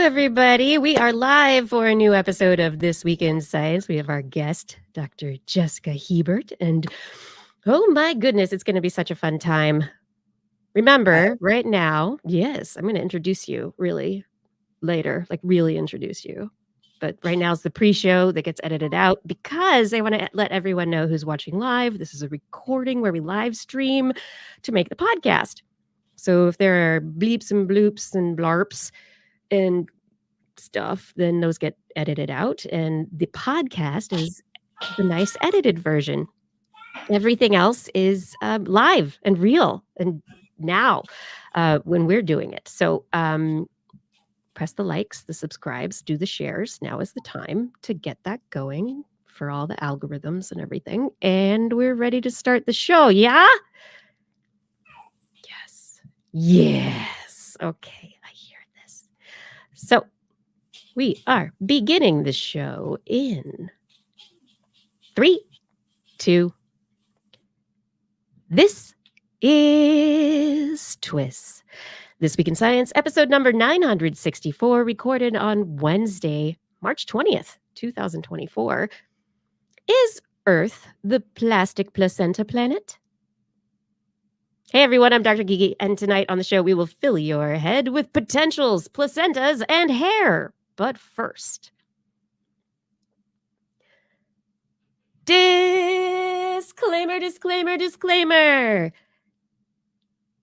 everybody. We are live for a new episode of This Week in Science. We have our guest, Dr. Jessica Hebert, and oh my goodness, it's going to be such a fun time. Remember, right now, yes, I'm going to introduce you really later, like really introduce you. But right now is the pre-show that gets edited out because I want to let everyone know who's watching live. This is a recording where we live stream to make the podcast. So if there are bleeps and bloops and blarps and stuff, then those get edited out. And the podcast is the nice edited version. Everything else is live and real and now when we're doing it. So press the likes, the subscribes, do the shares. Now is the time to get that going for all the algorithms and everything. And we're ready to start the show. Yeah? Yes. Yes. Okay, I hear this. So we are beginning the show in 3, 2. This is TWIS. This Week in Science, episode number 964, recorded on Wednesday, March 20th, 2024. Is Earth the plastic placenta planet? Hey everyone, I'm Dr. Kiki, and tonight on the show we will fill your head with potentials, placentas, and hair. But first, disclaimer, disclaimer, disclaimer.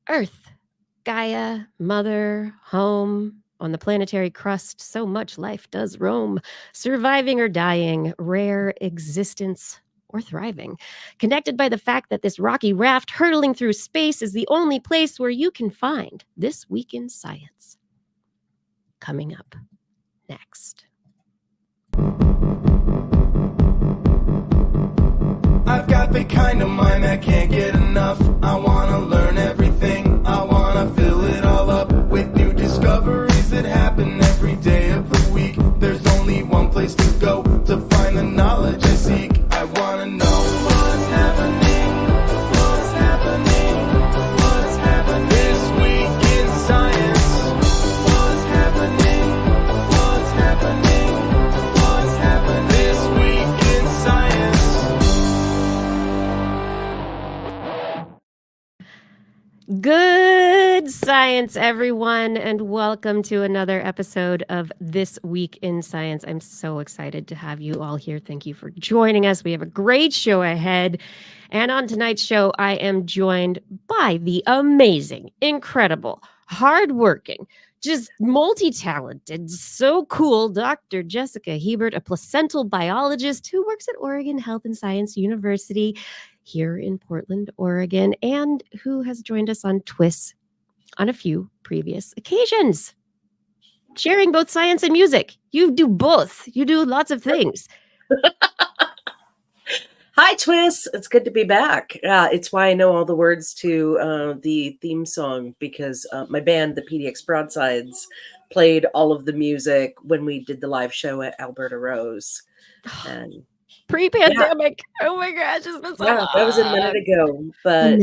Earth, Gaia, mother, home, on the planetary crust, so much life does roam, surviving or dying, rare existence or thriving, connected by the fact that this rocky raft hurtling through space is the only place where you can find This Week in Science. Coming up next. I've got the kind of mind that can't get enough. I want to learn everything. I want to fill it all up with new discoveries that happen every day of the week. There's only one place to go to find the knowledge I seek. I want to know what's happening, what's happening, what's happening this week in science. What's happening, what's happening, what's happening this week in science. Good science, everyone, and welcome to another episode of This Week in Science. I'm so excited to have you all here. Thank you for joining us. We have a great show ahead. And on tonight's show, I am joined by the amazing, incredible, hardworking, just multi-talented, so cool Dr. Jessica Hebert, a placental biologist who works at Oregon Health and Science University here in Portland, Oregon, and who has joined us on TWIS on a few previous occasions, sharing both science and music. You do both. You do lots of things. Hi, TWIS. It's good to be back. It's why I know all the words to the theme song, because my band, the PDX Broadsides, played all of the music when we did the live show at Alberta Rose. And pre-pandemic. Yeah. Oh my gosh, it's been so long. That was a minute ago. But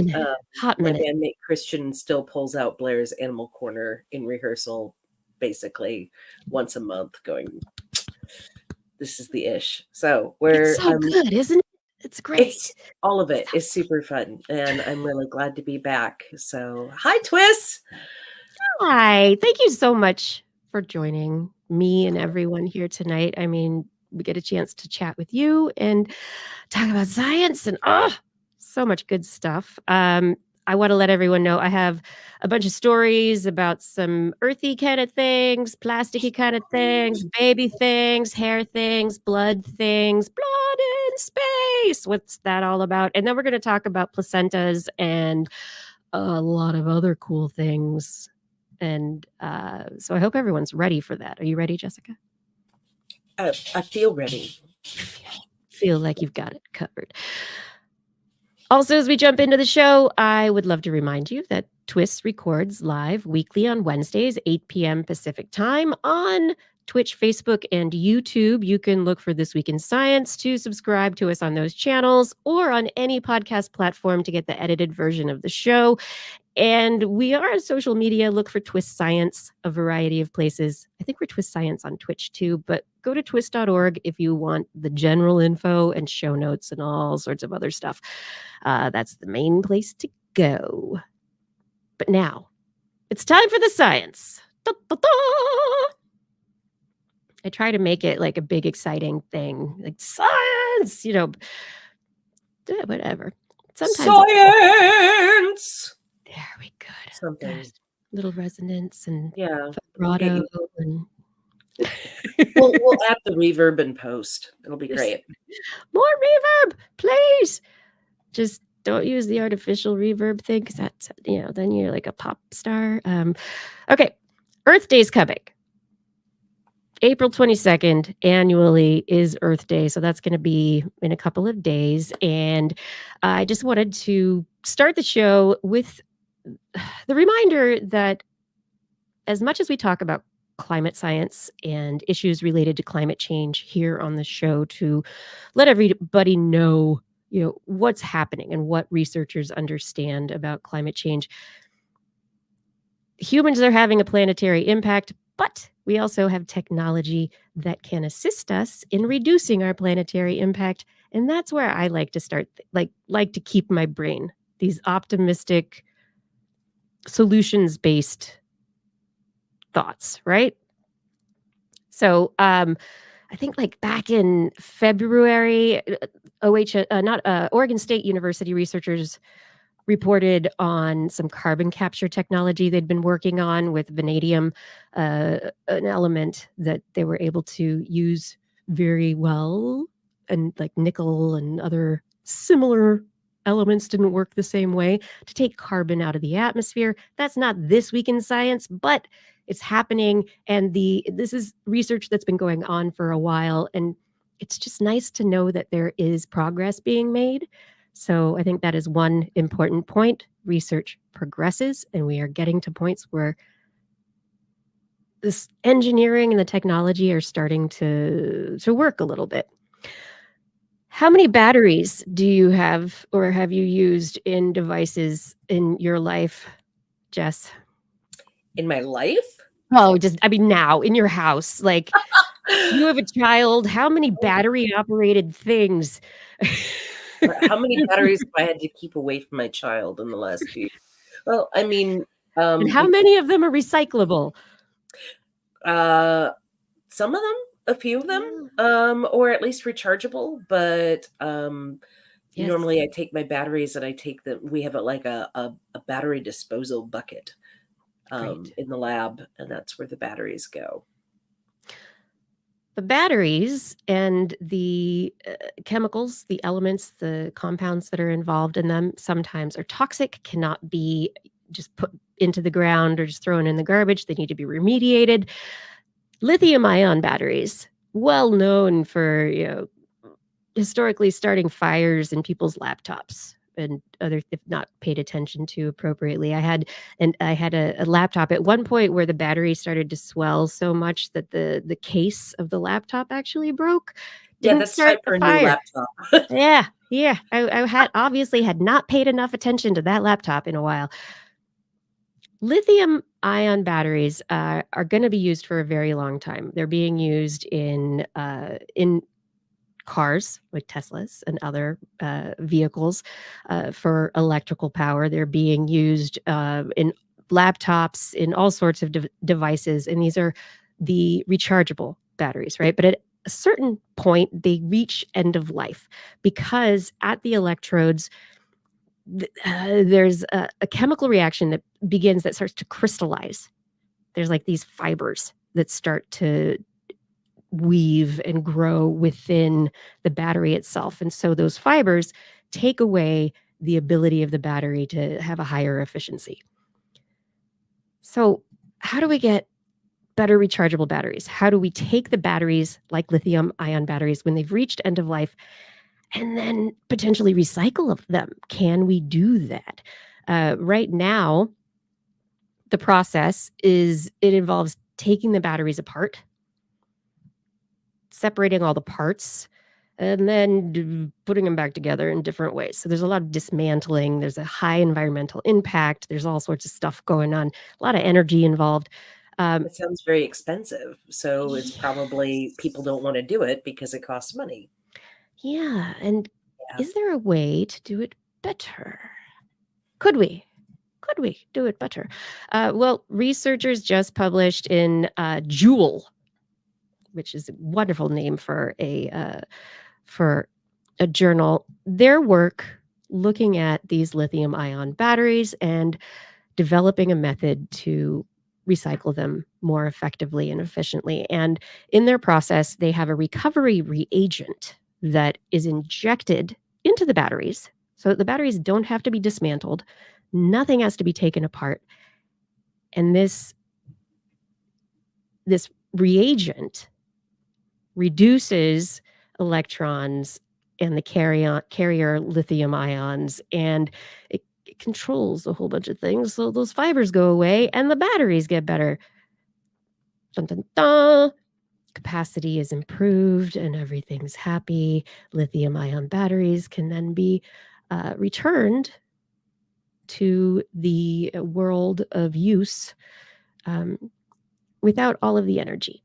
hot my minute. bandmate Christian still pulls out Blair's Animal Corner in rehearsal, basically once a month, going, "This is the ish." So we're it's so good, isn't it? It's great. All of it is super fun, and I'm really glad to be back. So, hi, TWIS. Hi. Thank you so much for joining me and everyone here tonight. I mean, we get a chance to chat with you and talk about science and so much good stuff. I want to let everyone know I have a bunch of stories about some earthy kind of things, plasticky kind of things, baby things, hair things, blood in space. What's that all about? And then we're going to talk about placentas and a lot of other cool things. And so I hope everyone's ready for that. Are you ready, Jessica? I feel ready. Feel like you've got it covered. Also, as we jump into the show, I would love to remind you that TWIS records live weekly on Wednesdays, 8 p.m. Pacific time on Twitch, Facebook, and YouTube. You can look for This Week in Science to subscribe to us on those channels, or on any podcast platform to get the edited version of the show. And we are on social media. Look for TWIS Science, a variety of places. I think we're TWIS Science on Twitch too, but go to twis.org if you want the general info and show notes and all sorts of other stuff. That's the main place to go. But now, it's time for the science. Da, da, da. I try to make it like a big, exciting thing, like science, whatever. Sometimes Science! very good. Something. Gosh, little resonance and Yeah. vibrato. And We'll add the reverb in post. It'll be great. more reverb, please. Just don't use the artificial reverb thing, because that's, then you're like a pop star. Okay, Earth Day's coming. April 22nd annually is Earth Day. So that's going to be in a couple of days. And I just wanted to start the show with the reminder that as much as we talk about climate science and issues related to climate change here on the show, to let everybody know, what's happening and what researchers understand about climate change. Humans are having a planetary impact, but we also have technology that can assist us in reducing our planetary impact. And that's where I like to start, like to keep my brain, these optimistic, solutions-based thoughts, right? So I think like back in February, Oregon State University researchers reported on some carbon capture technology they'd been working on with vanadium, an element that they were able to use very well, and like nickel and other similar elements didn't work the same way, to take carbon out of the atmosphere. That's not this week in science, but it's happening. And this is research that's been going on for a while. And it's just nice to know that there is progress being made. So I think that is one important point. Research progresses, and we are getting to points where this engineering and the technology are starting to work a little bit. How many batteries do you have or have you used in devices in your life, Jess? In my life? Oh, now in your house, like you have a child. How many battery operated things? How many batteries have I had to keep away from my child in the last few years? Well, I mean, and how many of them are recyclable? Some of them, a few of them, or at least rechargeable. But Yes. normally I take my batteries and I take them. We have a battery disposal bucket in the lab, and that's where the batteries go. The batteries and the chemicals, the elements, the compounds that are involved in them sometimes are toxic, cannot be just put into the ground or just thrown in the garbage. They need to be remediated. Lithium-ion batteries, well known for historically starting fires in people's laptops and other, if not paid attention to appropriately. I had a laptop at one point where the battery started to swell so much that the case of the laptop actually broke. That's time for a new laptop. Yeah. I had not paid enough attention to that laptop in a while. Lithium-ion batteries are going to be used for a very long time. They're being used in cars like Teslas and other vehicles for electrical power. They're being used in laptops, in all sorts of devices. And these are the rechargeable batteries, right? But at a certain point, they reach end of life because at the electrodes, there's a chemical reaction that begins that starts to crystallize. There's like these fibers that start to weave and grow within the battery itself. And so those fibers take away the ability of the battery to have a higher efficiency. So how do we get better rechargeable batteries? How do we take the batteries like lithium-ion batteries when they've reached end of life and then potentially recycle them? Can we do that? Right now, the process involves taking the batteries apart separating all the parts and then putting them back together in different ways. So there's a lot of dismantling. There's a high environmental impact. There's all sorts of stuff going on, a lot of energy involved. It sounds very expensive. So it's probably people don't want to do it because it costs money. Yeah. And Yeah. is there a way to do it better? Could we do it better? Well, researchers just published in Jewel, which is a wonderful name for a journal, their work looking at these lithium-ion batteries and developing a method to recycle them more effectively and efficiently. And in their process, they have a recovery reagent that is injected into the batteries so that the batteries don't have to be dismantled. Nothing has to be taken apart. And this reagent reduces electrons and the carrier lithium ions, and it controls a whole bunch of things. So those fibers go away and the batteries get better. Dun, dun, dun. Capacity is improved and everything's happy. Lithium ion batteries can then be returned to the world of use without all of the energy.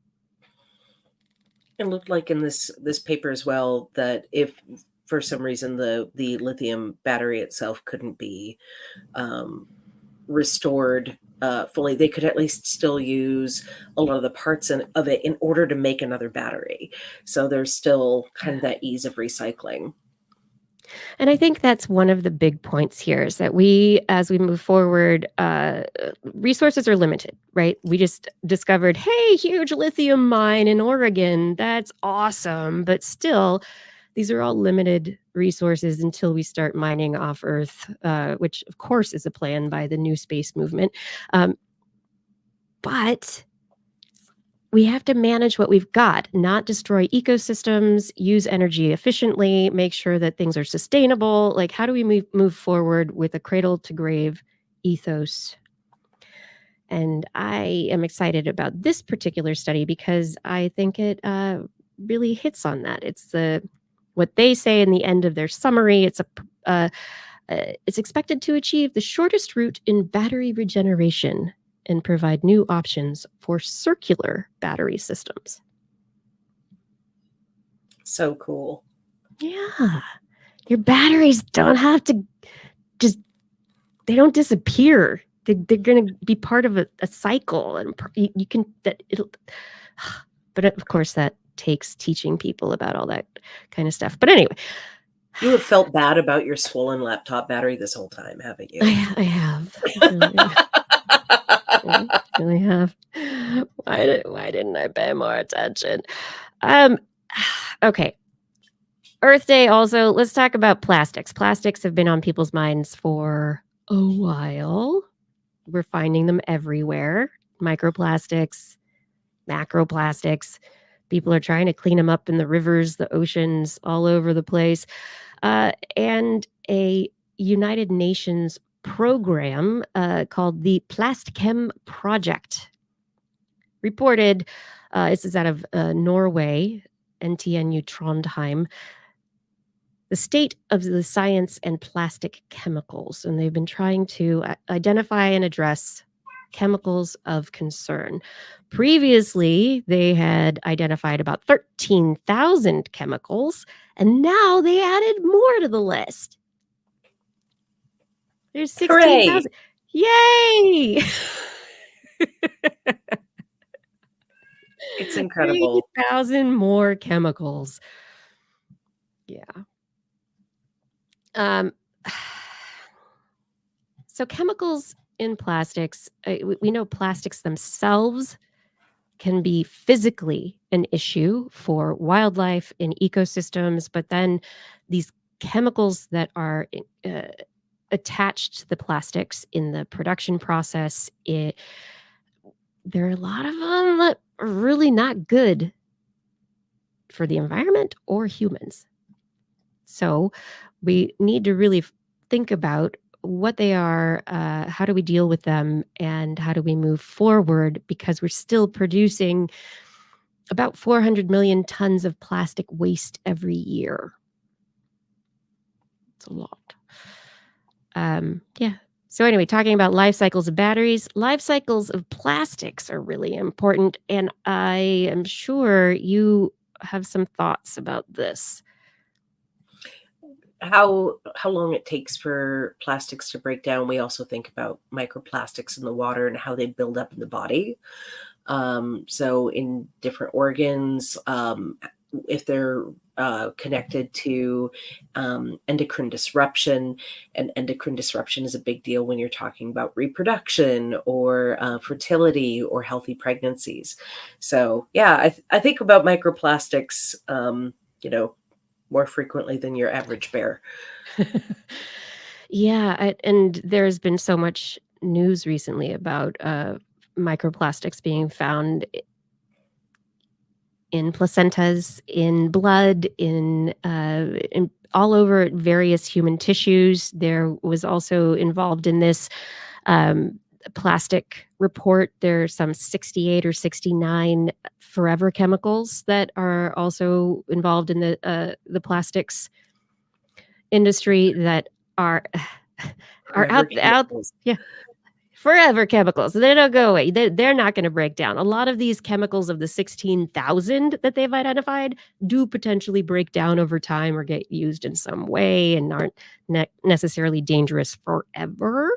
It looked like in this paper as well that if for some reason the lithium battery itself couldn't be restored fully, they could at least still use a lot of the parts of it in order to make another battery. So there's still kind of that ease of recycling. And I think that's one of the big points here is that we, as we move forward, resources are limited, right? We just discovered, hey, huge lithium mine in Oregon. That's awesome. But still, these are all limited resources until we start mining off Earth, which, of course, is a plan by the New Space Movement. But we have to manage what we've got, not destroy ecosystems, use energy efficiently, make sure that things are sustainable. Like, how do we move forward with a cradle to grave ethos? And I am excited about this particular study because I think it really hits on that. It's what they say in the end of their summary. It's expected to achieve the shortest route in battery regeneration and provide new options for circular battery systems. So cool. Yeah. Your batteries don't have to they don't disappear. They're going to be part of a cycle, and you can, but of course that takes teaching people about all that kind of stuff. But anyway. You have felt bad about your swollen laptop battery this whole time, haven't you? I have. I really have. Why didn't I pay more attention? Okay. Earth Day also, let's talk about plastics. Plastics have been on people's minds for a while. We're finding them everywhere. Microplastics, macroplastics. People are trying to clean them up in the rivers, the oceans, all over the place. And a United Nations program called the Plastchem Project reported, this is out of Norway, NTNU Trondheim, the state of the science and plastic chemicals. And they've been trying to identify and address chemicals of concern. Previously, they had identified about 13,000 chemicals, and now they added more to the list. There's 16,000. Yay! It's incredible. 3,000 more chemicals. Yeah. So chemicals in plastics, we know plastics themselves can be physically an issue for wildlife and ecosystems, but then these chemicals that are attached to the plastics in the production process, there are a lot of them that are really not good for the environment or humans. So we need to really think about what they are, how do we deal with them, and how do we move forward, because we're still producing about 400 million tons of plastic waste every year. It's a lot. Yeah. So anyway, talking about life cycles of batteries, life cycles of plastics are really important, and I am sure you have some thoughts about this. How long it takes for plastics to break down. We also think about microplastics in the water and how they build up in the body. So in different organs, if they're connected to endocrine disruption, and endocrine disruption is a big deal when you're talking about reproduction or fertility or healthy pregnancies. So yeah, I think about microplastics, more frequently than your average bear. Yeah, and there's been so much news recently about microplastics being found in placentas, in blood, in all over various human tissues. There was also involved in this plastic report. There's some 68 or 69 forever chemicals that are also involved in the plastics industry that are out. Yeah. Forever chemicals. They don't go away. They're not going to break down. A lot of these chemicals of the 16,000 that they've identified do potentially break down over time or get used in some way and aren't necessarily dangerous forever.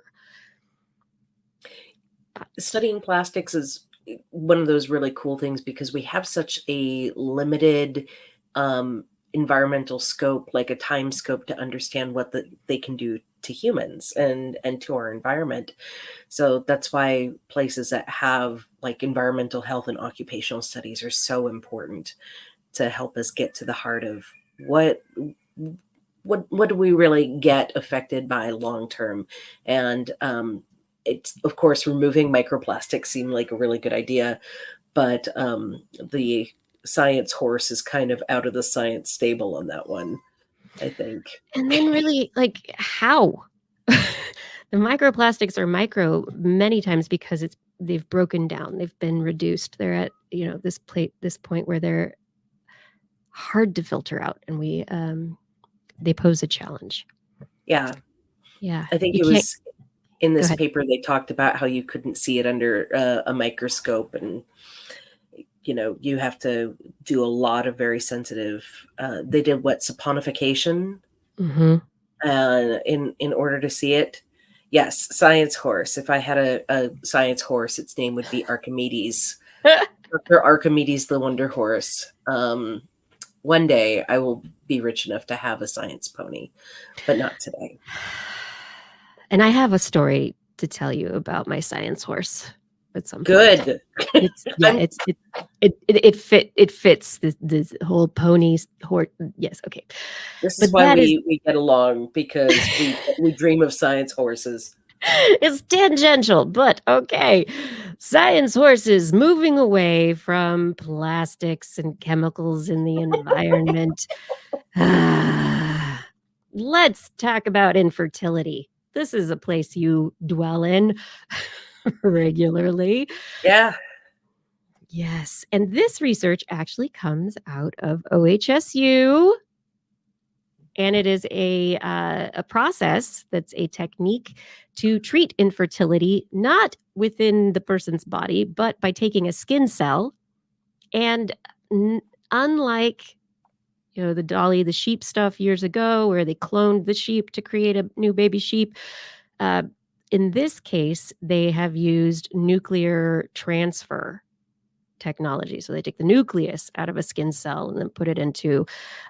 Studying plastics is one of those really cool things because we have such a limited environmental scope, like a time scope, to understand what they can do to humans and to our environment. So that's why places that have like environmental health and occupational studies are so important to help us get to the heart of what do we really get affected by long term. And it's, of course, removing microplastics seemed like a really good idea, but the science horse is kind of out of the science stable on that one, I think. And then really, like, how? The microplastics are micro many times because they've broken down, they've been reduced. They're at this point where they're hard to filter out, and they pose a challenge. Yeah. Yeah. I think it was in this paper they talked about how you couldn't see it under a microscope, and you have to do a lot of very sensitive. They did saponification, in order to see it. Yes, science horse. If I had a science horse, its name would be Archimedes. Dr. Archimedes the Wonder Horse. One day I will be rich enough to have a science pony, but not today. And I have a story to tell you about my science horse at some point. Good. It fits this whole ponies horse. Yes, okay. This is why we get along, because we dream of science horses. It's tangential, but okay. Science horses moving away from plastics and chemicals in the environment. Let's talk about infertility. This is a place you dwell in regularly. Yeah. Yes. And this research actually comes out of OHSU. And it is a process that's a technique to treat infertility, not within the person's body, but by taking a skin cell. And unlike the Dolly the sheep stuff years ago, where they cloned the sheep to create a new baby sheep, in this case, they have used nuclear transfer technology. So they take the nucleus out of a skin cell and then put it into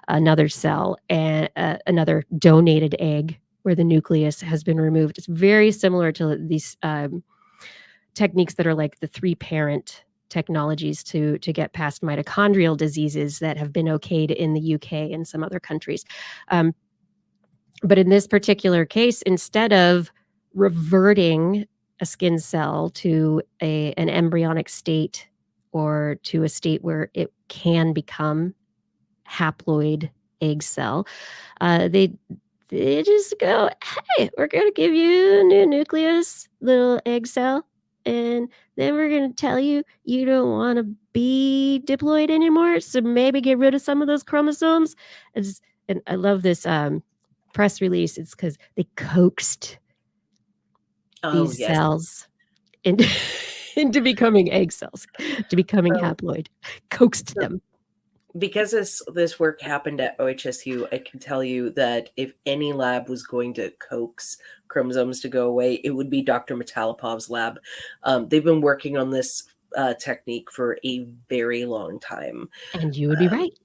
another cell, and another donated egg where the nucleus has been removed. It's very similar to these techniques that are like the 3-parent technologies to get past mitochondrial diseases that have been okayed in the UK and some other countries. But in this particular case, instead of reverting a skin cell to an embryonic state or to a state where it can become haploid egg cell, they just go, hey, we're going to give you a new nucleus, little egg cell. and then we're going to tell you you don't want to be diploid anymore, so maybe get rid of some of those chromosomes. And I love this press release. It's because they coaxed these yes. cells into, into becoming egg cells, to becoming Oh. haploid. Coaxed them. Because this work happened at OHSU, I can tell you that if any lab was going to coax chromosomes to go away, it would be Dr. Metalipov's lab. They've been working on this technique for a very long time. And you would be right.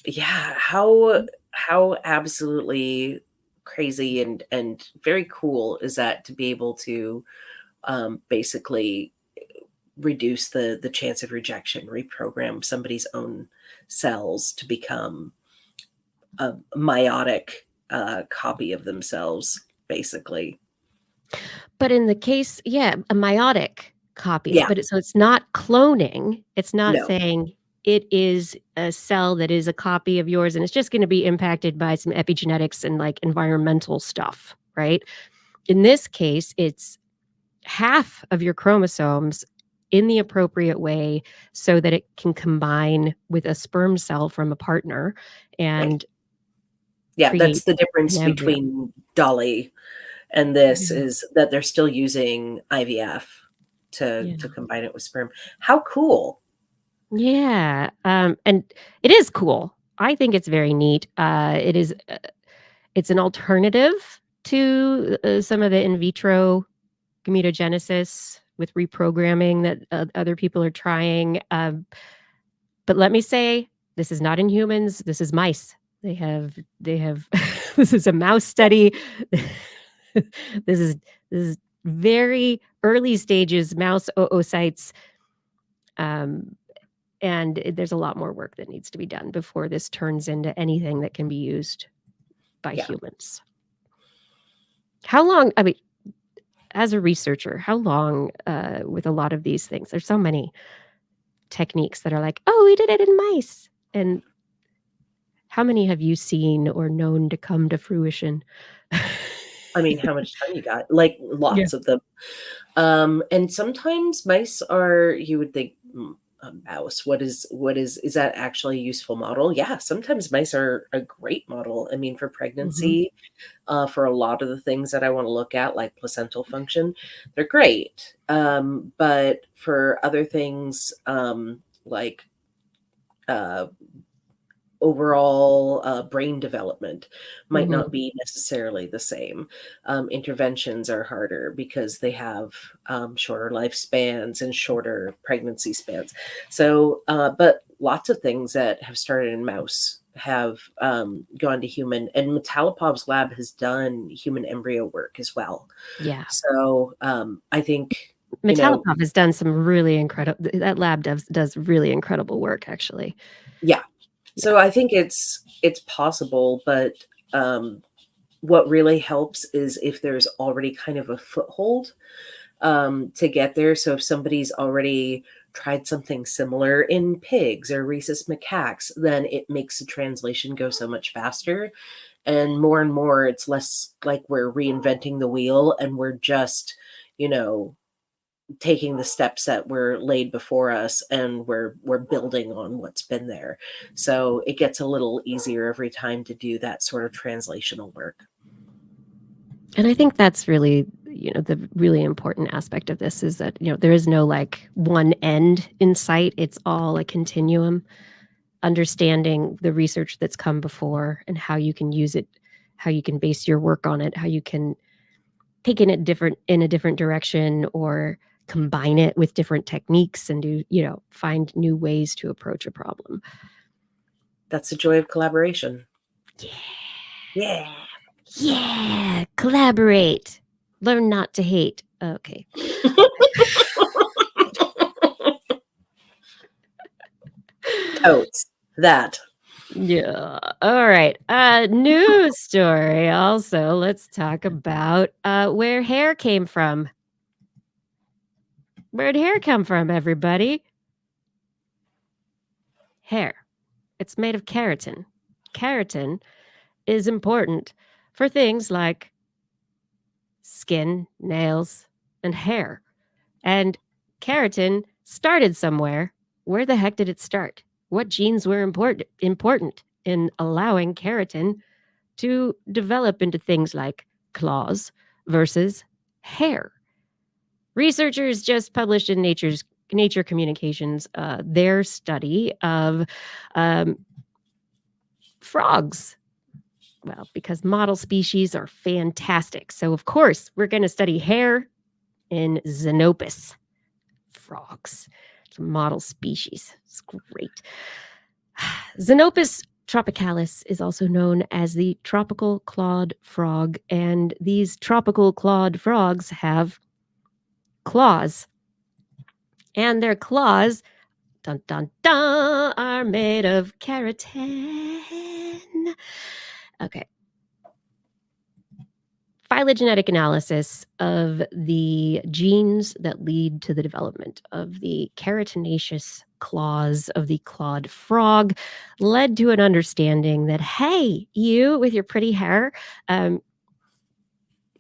Yeah, how absolutely crazy and very cool is that to be able to basically reduce the chance of rejection, reprogram somebody's own cells to become a meiotic copy of themselves, basically. But in the case, a meiotic copy. Yeah. But so it's not cloning. It's not No. saying it is a cell that is a copy of yours, and it's just going to be impacted by some epigenetics and like environmental stuff, right? In this case, it's half of your chromosomes in the appropriate way so that it can combine with a sperm cell from a partner and Yeah, create that's the difference an embryo. between Dolly and this Yeah. is that they're still using IVF to combine it with sperm. How cool. Yeah. And it is cool. I think it's very neat. It is. It's an alternative to some of the in vitro gametogenesis with reprogramming that other people are trying. But let me say, this is not in humans. This is mice. They have. This is a mouse study. This is very early stages mouse oocytes. And there's a lot more work that needs to be done before this turns into anything that can be used by humans. How long, I mean, as a researcher, how long with a lot of these things? There's so many techniques that are like, oh, we did it in mice. And how many have you seen or known to come to fruition? I mean, how much time you got? Like lots of them. And sometimes mice are, you would think, a mouse, is that actually a useful model? Yeah, sometimes mice are a great model. I mean, for pregnancy, for a lot of the things that I want to look at, like placental function, they're great. But for other things, like overall brain development might not be necessarily the same. Interventions are harder because they have shorter lifespans and shorter pregnancy spans. So, but lots of things that have started in mouse have gone to human, and Metalipov's lab has done human embryo work as well. Yeah. So I think Metalipov has done some really incredible, that lab does really incredible work, actually. Yeah. So I think it's possible, but what really helps is if there's already kind of a foothold to get there. So if somebody's already tried something similar in pigs or rhesus macaques, then it makes the translation go so much faster. And more, it's less like we're reinventing the wheel and we're just, taking the steps that were laid before us and we're building on what's been there. So it gets a little easier every time to do that sort of translational work. And I think that's really, the really important aspect of this is that, there is no like one end in sight. It's all a continuum, understanding the research that's come before and how you can use it, how you can base your work on it, how you can take it in a different direction or combine it with different techniques and do, find new ways to approach a problem. That's the joy of collaboration. Yeah. Collaborate. Learn not to hate. Okay. Totes. That. Yeah. All right. News story. Also, let's talk about where hair came from. Where'd hair come from, everybody? Hair. It's made of keratin. Keratin is important for things like skin, nails, and hair. And keratin started somewhere. Where the heck did it start? What genes were important in allowing keratin to develop into things like claws versus hair? Researchers just published in Nature Communications their study of frogs. Well, because model species are fantastic. So, of course, we're going to study hair in Xenopus frogs. It's a model species. It's great. Xenopus tropicalis is also known as the tropical clawed frog, and these tropical clawed frogs have claws. And their claws, dun dun dun, are made of keratin. Okay. Phylogenetic analysis of the genes that lead to the development of the keratinaceous claws of the clawed frog led to an understanding that, hey, you with your pretty hair,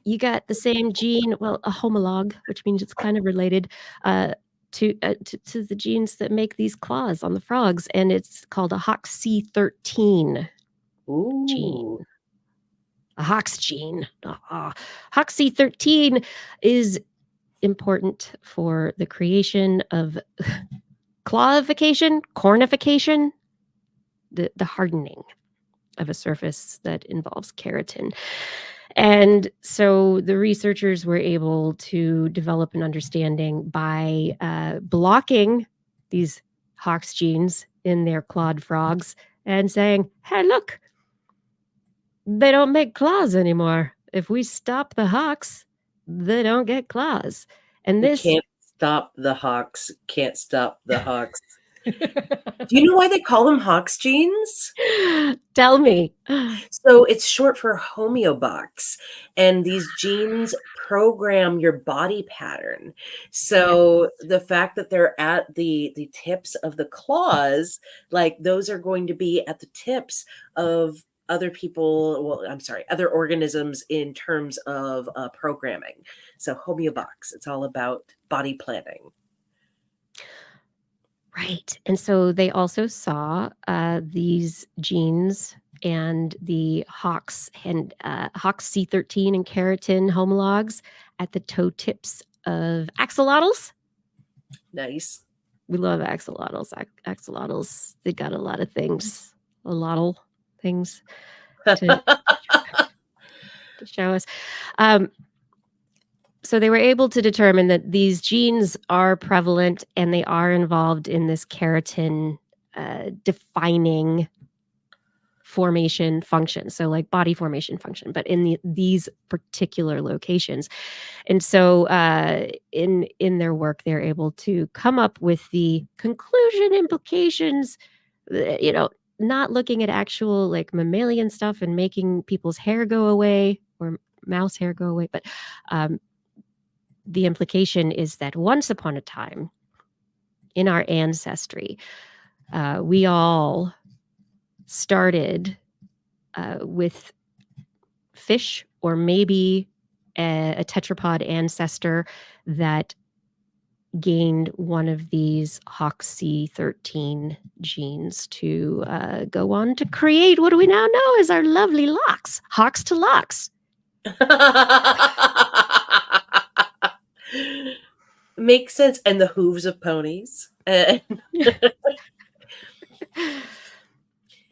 you got the same gene, well, a homolog, which means it's kind of related to the genes that make these claws on the frogs, and it's called a HOXC13 gene. Ooh. A HOX gene. HOXC13 is important for the creation of cornification, the hardening of a surface that involves keratin. And so the researchers were able to develop an understanding by blocking these HOX genes in their clawed frogs and saying, hey, look, they don't make claws anymore. If we stop the HOX, they don't get claws. And this Can't stop the HOX. Can't stop the HOX. Do you know why they call them HOX genes? Tell me. So it's short for homeobox, and these genes program your body pattern. So the fact that they're at the tips of the claws, like those are going to be at the tips of other other organisms in terms of programming. So homeobox, it's all about body planning. Right. And so they also saw these genes and the HOX and HOXC13 and keratin homologs at the toe tips of axolotls. Nice. We love axolotls. Axolotls, they got a lot of things, a lot of things to show us. So they were able to determine that these genes are prevalent and they are involved in this keratin defining formation function. So like body formation function, but in these particular locations. And so in their work, they're able to come up with the conclusion implications, not looking at actual like mammalian stuff and making people's hair go away or mouse hair go away, but the implication is that once upon a time in our ancestry, we all started with fish or maybe a tetrapod ancestor that gained one of these HOXC13 genes to go on to create what we now know as our lovely locks, HOX to locks. Makes sense. And the hooves of ponies.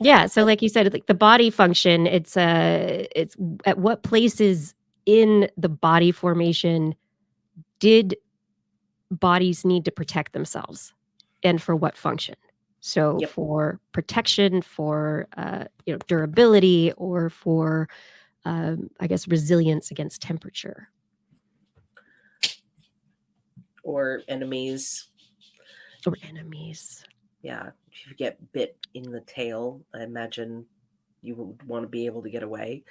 Yeah, so like you said, like the body function, it's at what places in the body formation did bodies need to protect themselves, and for what function? So Yep. for protection, for durability, or for I guess resilience against temperature. Or enemies. Or enemies. Yeah. If you get bit in the tail, I imagine you would want to be able to get away.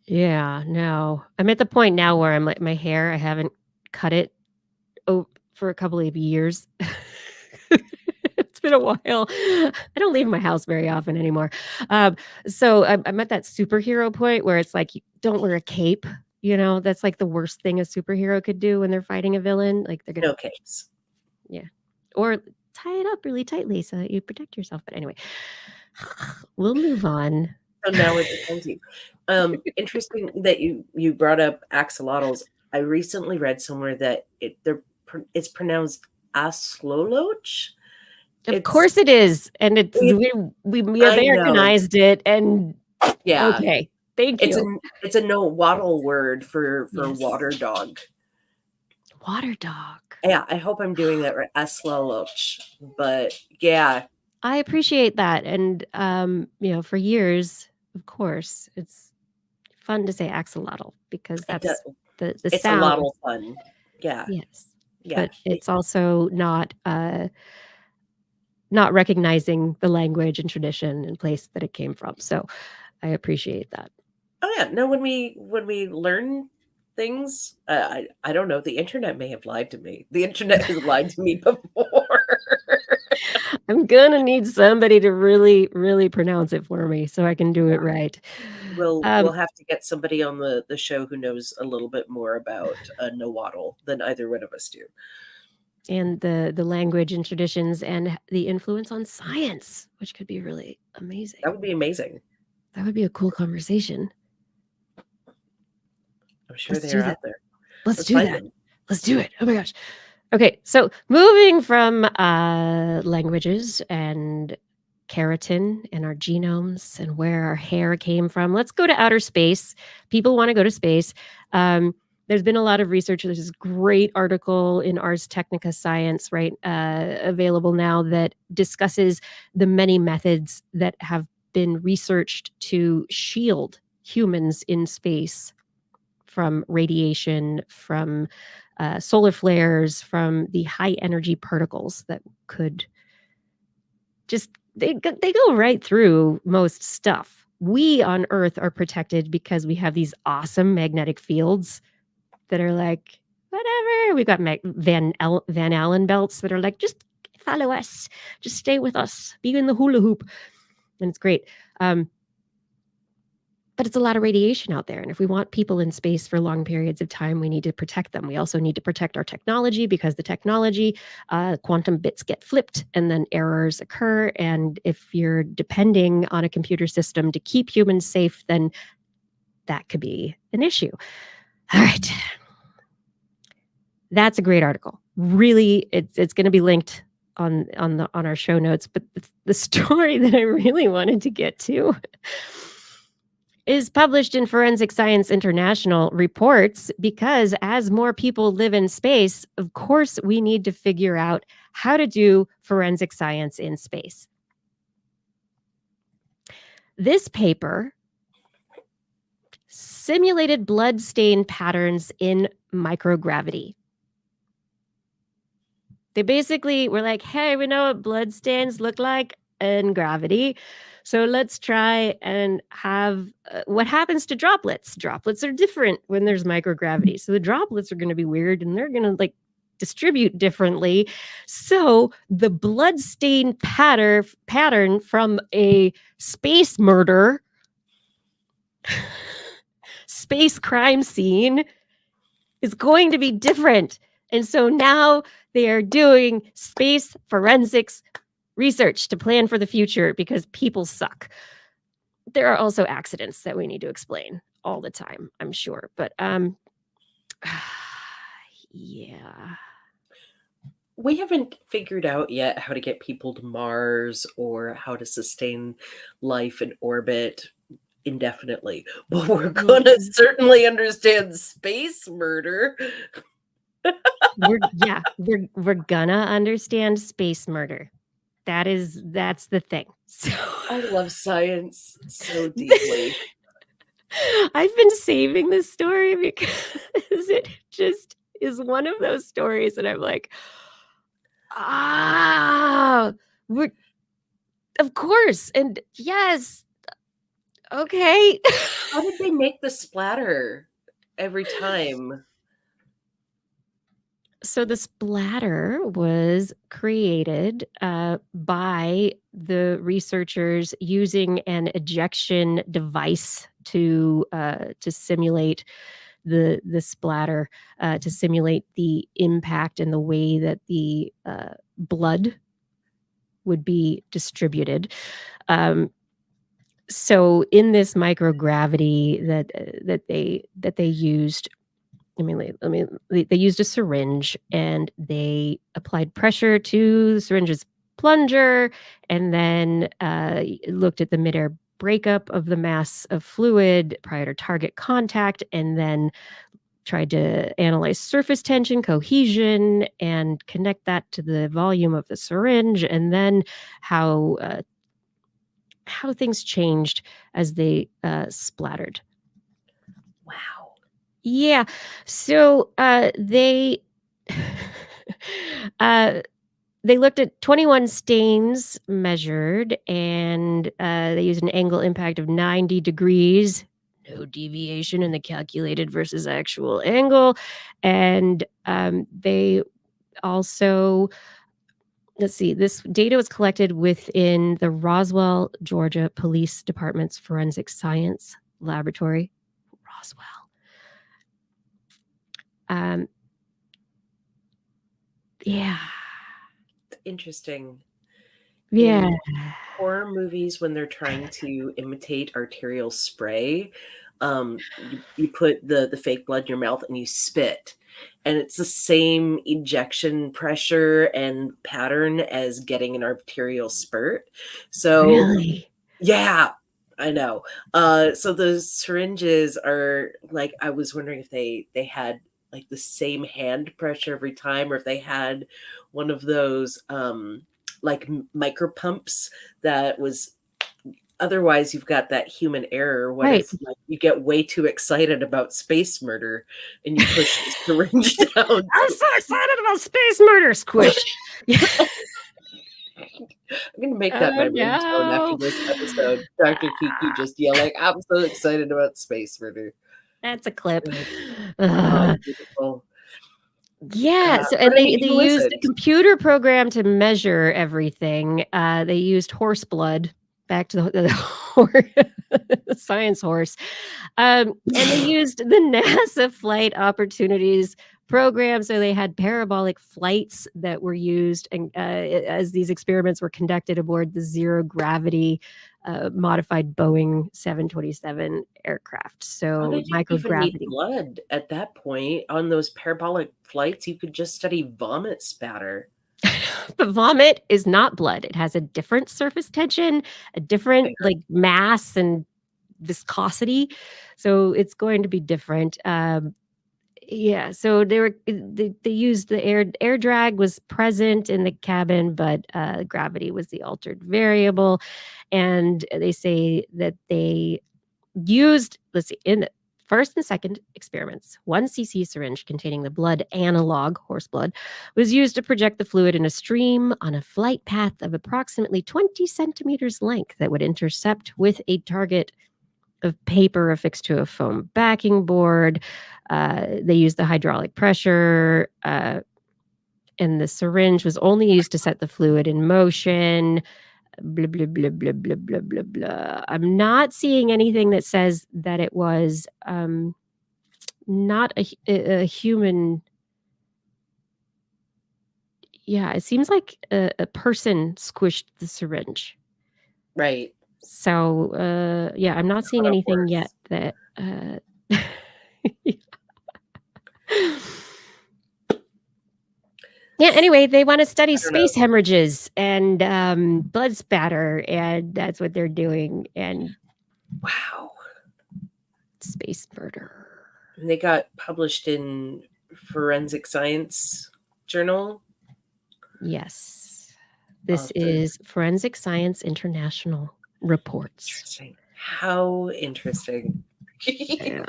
Yeah, no. I'm at the point now where I'm like, my hair, I haven't cut it for a couple of years. It's been a while. I don't leave my house very often anymore. So I'm at that superhero point where it's like, don't wear a cape You know, that's like the worst thing a superhero could do when they're fighting a villain. Like they're gonna, No capes. or tie it up really tightly so that you protect yourself. But anyway, we'll move on. So now it depends you. Interesting that you brought up axolotls. I recently read somewhere that it's pronounced asloloch. Of course it is, and we I know. Americanized it, and Yeah, okay, thank you. it's a no waddle word for Yes. water dog. Water dog. Yeah, I hope I'm doing that right. Asloloch, but yeah, I appreciate that, and you know, for years, of course, it's fun to say axolotl because that's the it's sound. a lot of fun. Yeah, Yes, yeah. but it's also not recognizing the language and tradition and place that it came from. So I appreciate that. Oh yeah, no. When we learn things, I don't know. The internet may have lied to me. The internet has lied to me before. I'm gonna need somebody to really, really pronounce it for me so I can do it right. We'll have to get somebody on the show who knows a little bit more about no waddle than either one of us do. And the language and traditions and the influence on science, which could be really amazing. That would be amazing. That would be a cool conversation. I'm sure Let's they're do that. out there. Let's do find that. them. Let's do it. Oh my gosh. Okay, so moving from languages and keratin and our genomes and where our hair came from, let's go to outer space. People want to go to space. There's been a lot of research. There's this great article in Ars Technica Science, right, available now that discusses the many methods that have been researched to shield humans in space from radiation, from solar flares, from the high energy particles that could just, they go right through most stuff. We on Earth are protected because we have these awesome magnetic fields that are like, whatever. We've got Van Allen belts that are like, just follow us, just stay with us, be in the hula hoop. And it's great. But it's a lot of radiation out there. And if we want people in space for long periods of time, we need to protect them. We also need to protect our technology because the technology, quantum bits get flipped and then errors occur. And if you're depending on a computer system to keep humans safe, then that could be an issue. All right. That's a great article. Really, it's going to be linked on our show notes. But the story that I really wanted to get to is published in Forensic Science International reports because as more people live in space, of course, we need to figure out how to do forensic science in space. This paper simulated blood stain patterns in microgravity. They basically were like, hey, we know what blood stains look like in gravity. So let's try and have what happens to droplets. Droplets are different when there's microgravity. So the droplets are going to be weird and they're going to like distribute differently. So the blood stain pattern from a space murder, space crime scene is going to be different. And so now they are doing space forensics research to plan for the future because people suck. There are also accidents that we need to explain all the time, I'm sure. But yeah. We haven't figured out yet how to get people to Mars or how to sustain life in orbit indefinitely, but we're gonna certainly understand space murder. We're gonna understand space murder. That's the thing. So I love science so deeply. I've been saving this story because it just is one of those stories that I'm like, we're of course, and yes, okay. How did they make the splatter every time? So the splatter was created by the researchers using an ejection device to simulate the splatter to simulate the impact and the way that the blood would be distributed. So in this microgravity that they used, they used a syringe and they applied pressure to the syringe's plunger, and then looked at the midair breakup of the mass of fluid prior to target contact, and then tried to analyze surface tension, cohesion, and connect that to the volume of the syringe, and then how things changed as they splattered. Wow. Yeah. So they they looked at 21 stains measured, and they used an angle impact of 90 degrees. No deviation in the calculated versus actual angle. And they also, let's see, this data was collected within the Roswell, Georgia Police Department's Forensic Science Laboratory. Roswell. Yeah. Interesting. Yeah. In horror movies, when they're trying to imitate arterial spray, you put the fake blood in your mouth and you spit, and it's the same ejection pressure and pattern as getting an arterial spurt. So Really? yeah, I know. So the syringes are like, I was wondering if they had like the same hand pressure every time, or if they had one of those like micro pumps that was, otherwise you've got that human error. What Right. if like, you get way too excited about space murder and you push the syringe down? I'm so excited about space murder. Squish. I'm going to make that my ringtone after this episode. Dr. Kiki just yelling, I'm so excited about space murder. That's a clip. Oh, beautiful. Yeah. So, and they used a computer program to measure everything. They used horse blood, back to the science horse. And they used the NASA Flight Opportunities program. So they had parabolic flights that were used, and as these experiments were conducted aboard the zero gravity modified Boeing 727 aircraft. So did you even microgravity. need blood at that point on those parabolic flights? You could just study vomit spatter. But vomit is not blood. It has a different surface tension, a different like mass and viscosity. So it's going to be different. Yeah. So they used the air drag was present in the cabin, but gravity was the altered variable. And they say that they used, let's see, in the first and second experiments, 1 cc syringe containing the blood analog, horse blood, was used to project the fluid in a stream on a flight path of approximately 20 centimeters length that would intercept with a target of paper affixed to a foam backing board. They used the hydraulic pressure, and the syringe was only used to set the fluid in motion. Blah, blah, blah, blah, blah, blah, blah, blah. I'm not seeing anything that says that it was not a human. Yeah, it seems like a person squished the syringe. Right. So, yeah, I'm not seeing anything yet that. Yeah, anyway, they want to study space hemorrhages and blood spatter, and that's what they're doing. And wow, space murder. And they got published in Forensic Science Journal. Yes. This is Forensic Science International Reports. Interesting. How interesting. Yeah.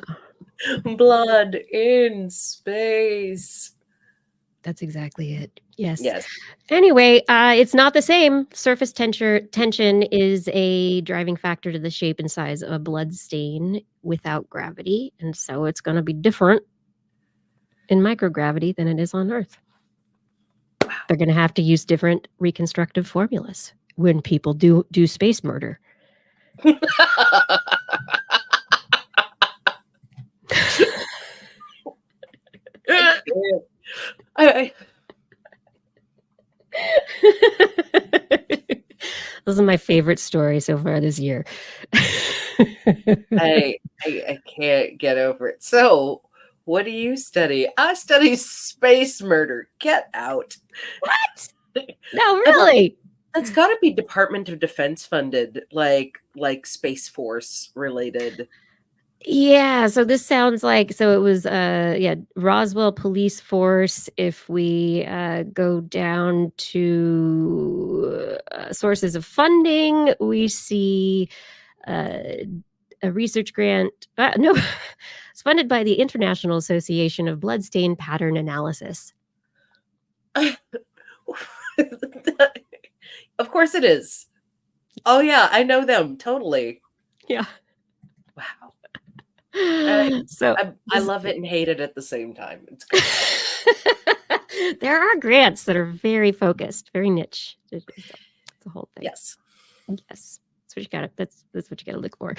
Blood in space. That's exactly it. Yes. Yes. Anyway, it's not the same. Surface tension is a driving factor to the shape and size of a blood stain without gravity. And so it's going to be different in microgravity than it is on Earth. Wow. They're going to have to use different reconstructive formulas when people do space murder. This is my favorite story so far this year. I can't get over it. So, what do you study? I study space murder. Get out. What? No, really? That's got to be Department of Defense funded, like Space Force related. Yeah, so this sounds like it was Roswell Police Force. If we go down to sources of funding, we see a research grant. No, it's funded by the International Association of Bloodstain Pattern Analysis. Of course it is. Oh yeah, I know them totally. Yeah. Wow. So I love it and hate it at the same time. It's good. There are grants that are very focused, very niche. It's a whole thing. Yes. That's what you gotta. That's what you gotta look for.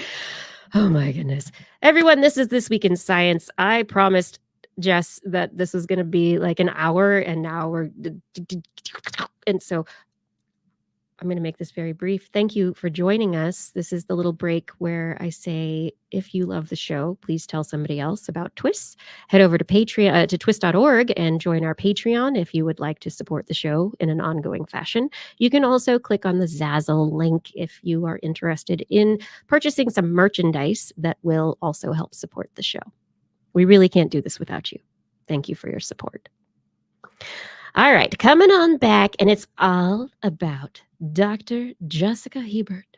Oh my goodness, everyone! This is This Week in Science. I promised Jess that this was going to be like an hour, and now so I'm going to make this very brief. Thank you for joining us. This is the little break where I say, if you love the show, please tell somebody else about TWIS. Head over to Patreon, to twis.org, and join our Patreon if you would like to support the show in an ongoing fashion. You can also click on the Zazzle link if you are interested in purchasing some merchandise that will also help support the show. We really can't do this without you. Thank you for your support. All right, coming on back, and it's all about Dr. Jessica Hebert.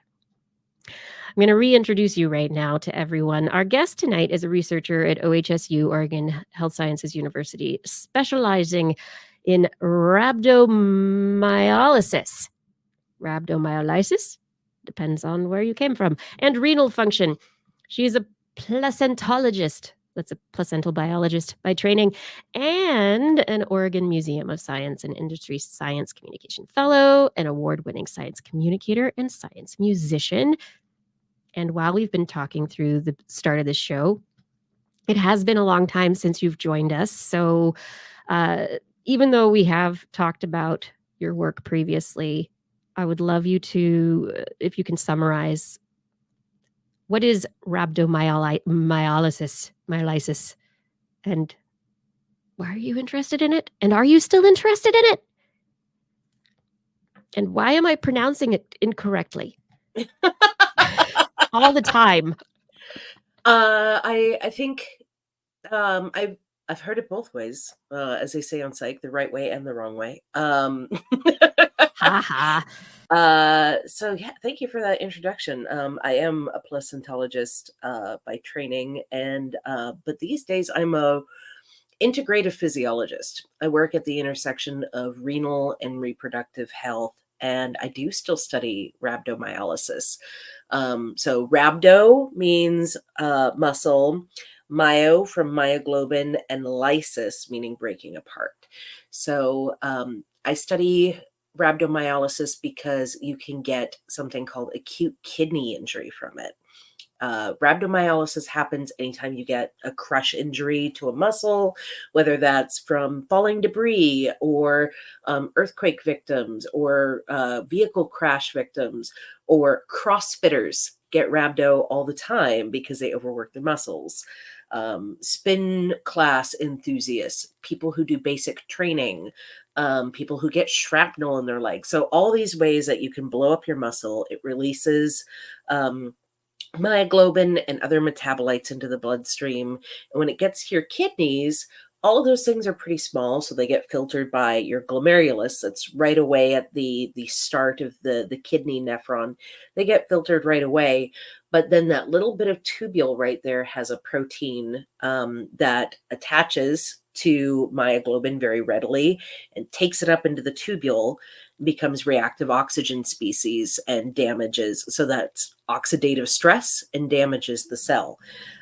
I'm going to reintroduce you right now to everyone. Our guest tonight is a researcher at OHSU, Oregon Health Sciences University, specializing in rhabdomyolysis. Rhabdomyolysis depends on where you came from, and renal function. She's a placentologist. That's a placental biologist by training, and an Oregon Museum of Science and Industry Science Communication Fellow, an award-winning science communicator and science musician. And while we've been talking through the start of the show, it has been a long time since you've joined us. So even though we have talked about your work previously, I would love you to, if you can summarize, what is rhabdomyolysis, and why are you interested in it? And are you still interested in it? And why am I pronouncing it incorrectly all the time? I think I've heard it both ways, as they say on psych, the right way and the wrong way. Ha ha. So yeah, thank you for that introduction. I am a placentologist by training, and but these days I'm a integrative physiologist. I work at the intersection of renal and reproductive health, and I do still study rhabdomyolysis. So rhabdo means muscle, myo from myoglobin, and lysis meaning breaking apart. So I study rhabdomyolysis because you can get something called acute kidney injury from it. Rhabdomyolysis happens anytime you get a crush injury to a muscle, whether that's from falling debris or earthquake victims or vehicle crash victims, or CrossFitters get rhabdo all the time because they overwork their muscles. Spin class enthusiasts, people who do basic training, people who get shrapnel in their legs. So all these ways that you can blow up your muscle, it releases myoglobin and other metabolites into the bloodstream. And when it gets to your kidneys, all of those things are pretty small, so they get filtered by your glomerulus. That's right away at the start of the kidney nephron. They get filtered right away. But then that little bit of tubule right there has a protein that attaches to myoglobin very readily and takes it up into the tubule, becomes reactive oxygen species, and damages. So that's oxidative stress and damages the cell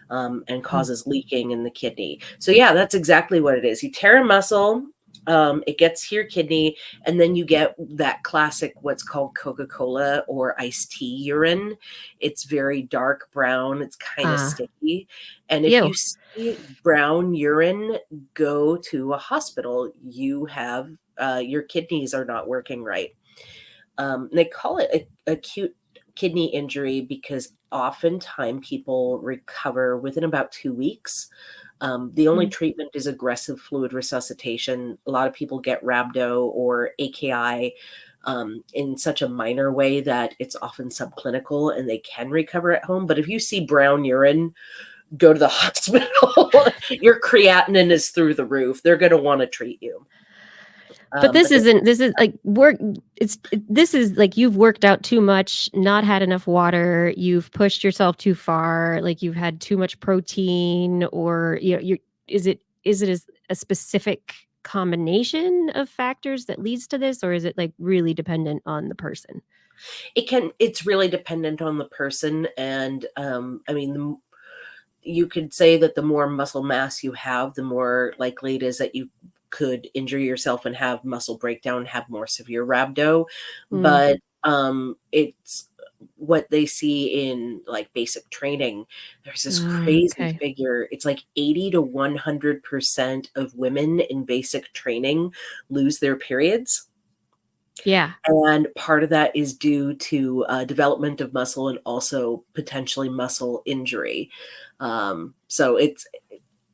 and causes leaking in the kidney. So yeah, that's exactly what it is. You tear a muscle, it gets to your kidney, and then you get that classic, what's called Coca-Cola or iced tea urine. It's very dark brown. It's kind of sticky. And if you see brown urine, go to a hospital. You have your kidneys are not working right. They call it acute kidney injury because oftentimes people recover within about 2 weeks. The only treatment is aggressive fluid resuscitation. A lot of people get rhabdo or AKI in such a minor way that it's often subclinical and they can recover at home. But if you see brown urine, go to the hospital. Your creatinine is through the roof. They're going to want to treat you. But this is like work. This is like you've worked out too much, not had enough water. You've pushed yourself too far. Like you've had too much protein, or is it a specific combination of factors that leads to this, or is it like really dependent on the person? It's really dependent on the person, and I mean, you could say that the more muscle mass you have, the more likely it is that you could injure yourself and have muscle breakdown, have more severe rhabdo. But it's what they see in like basic training. There's this crazy figure. It's like 80 to 100% of women in basic training lose their periods. Yeah. And part of that is due to development of muscle and also potentially muscle injury. So it's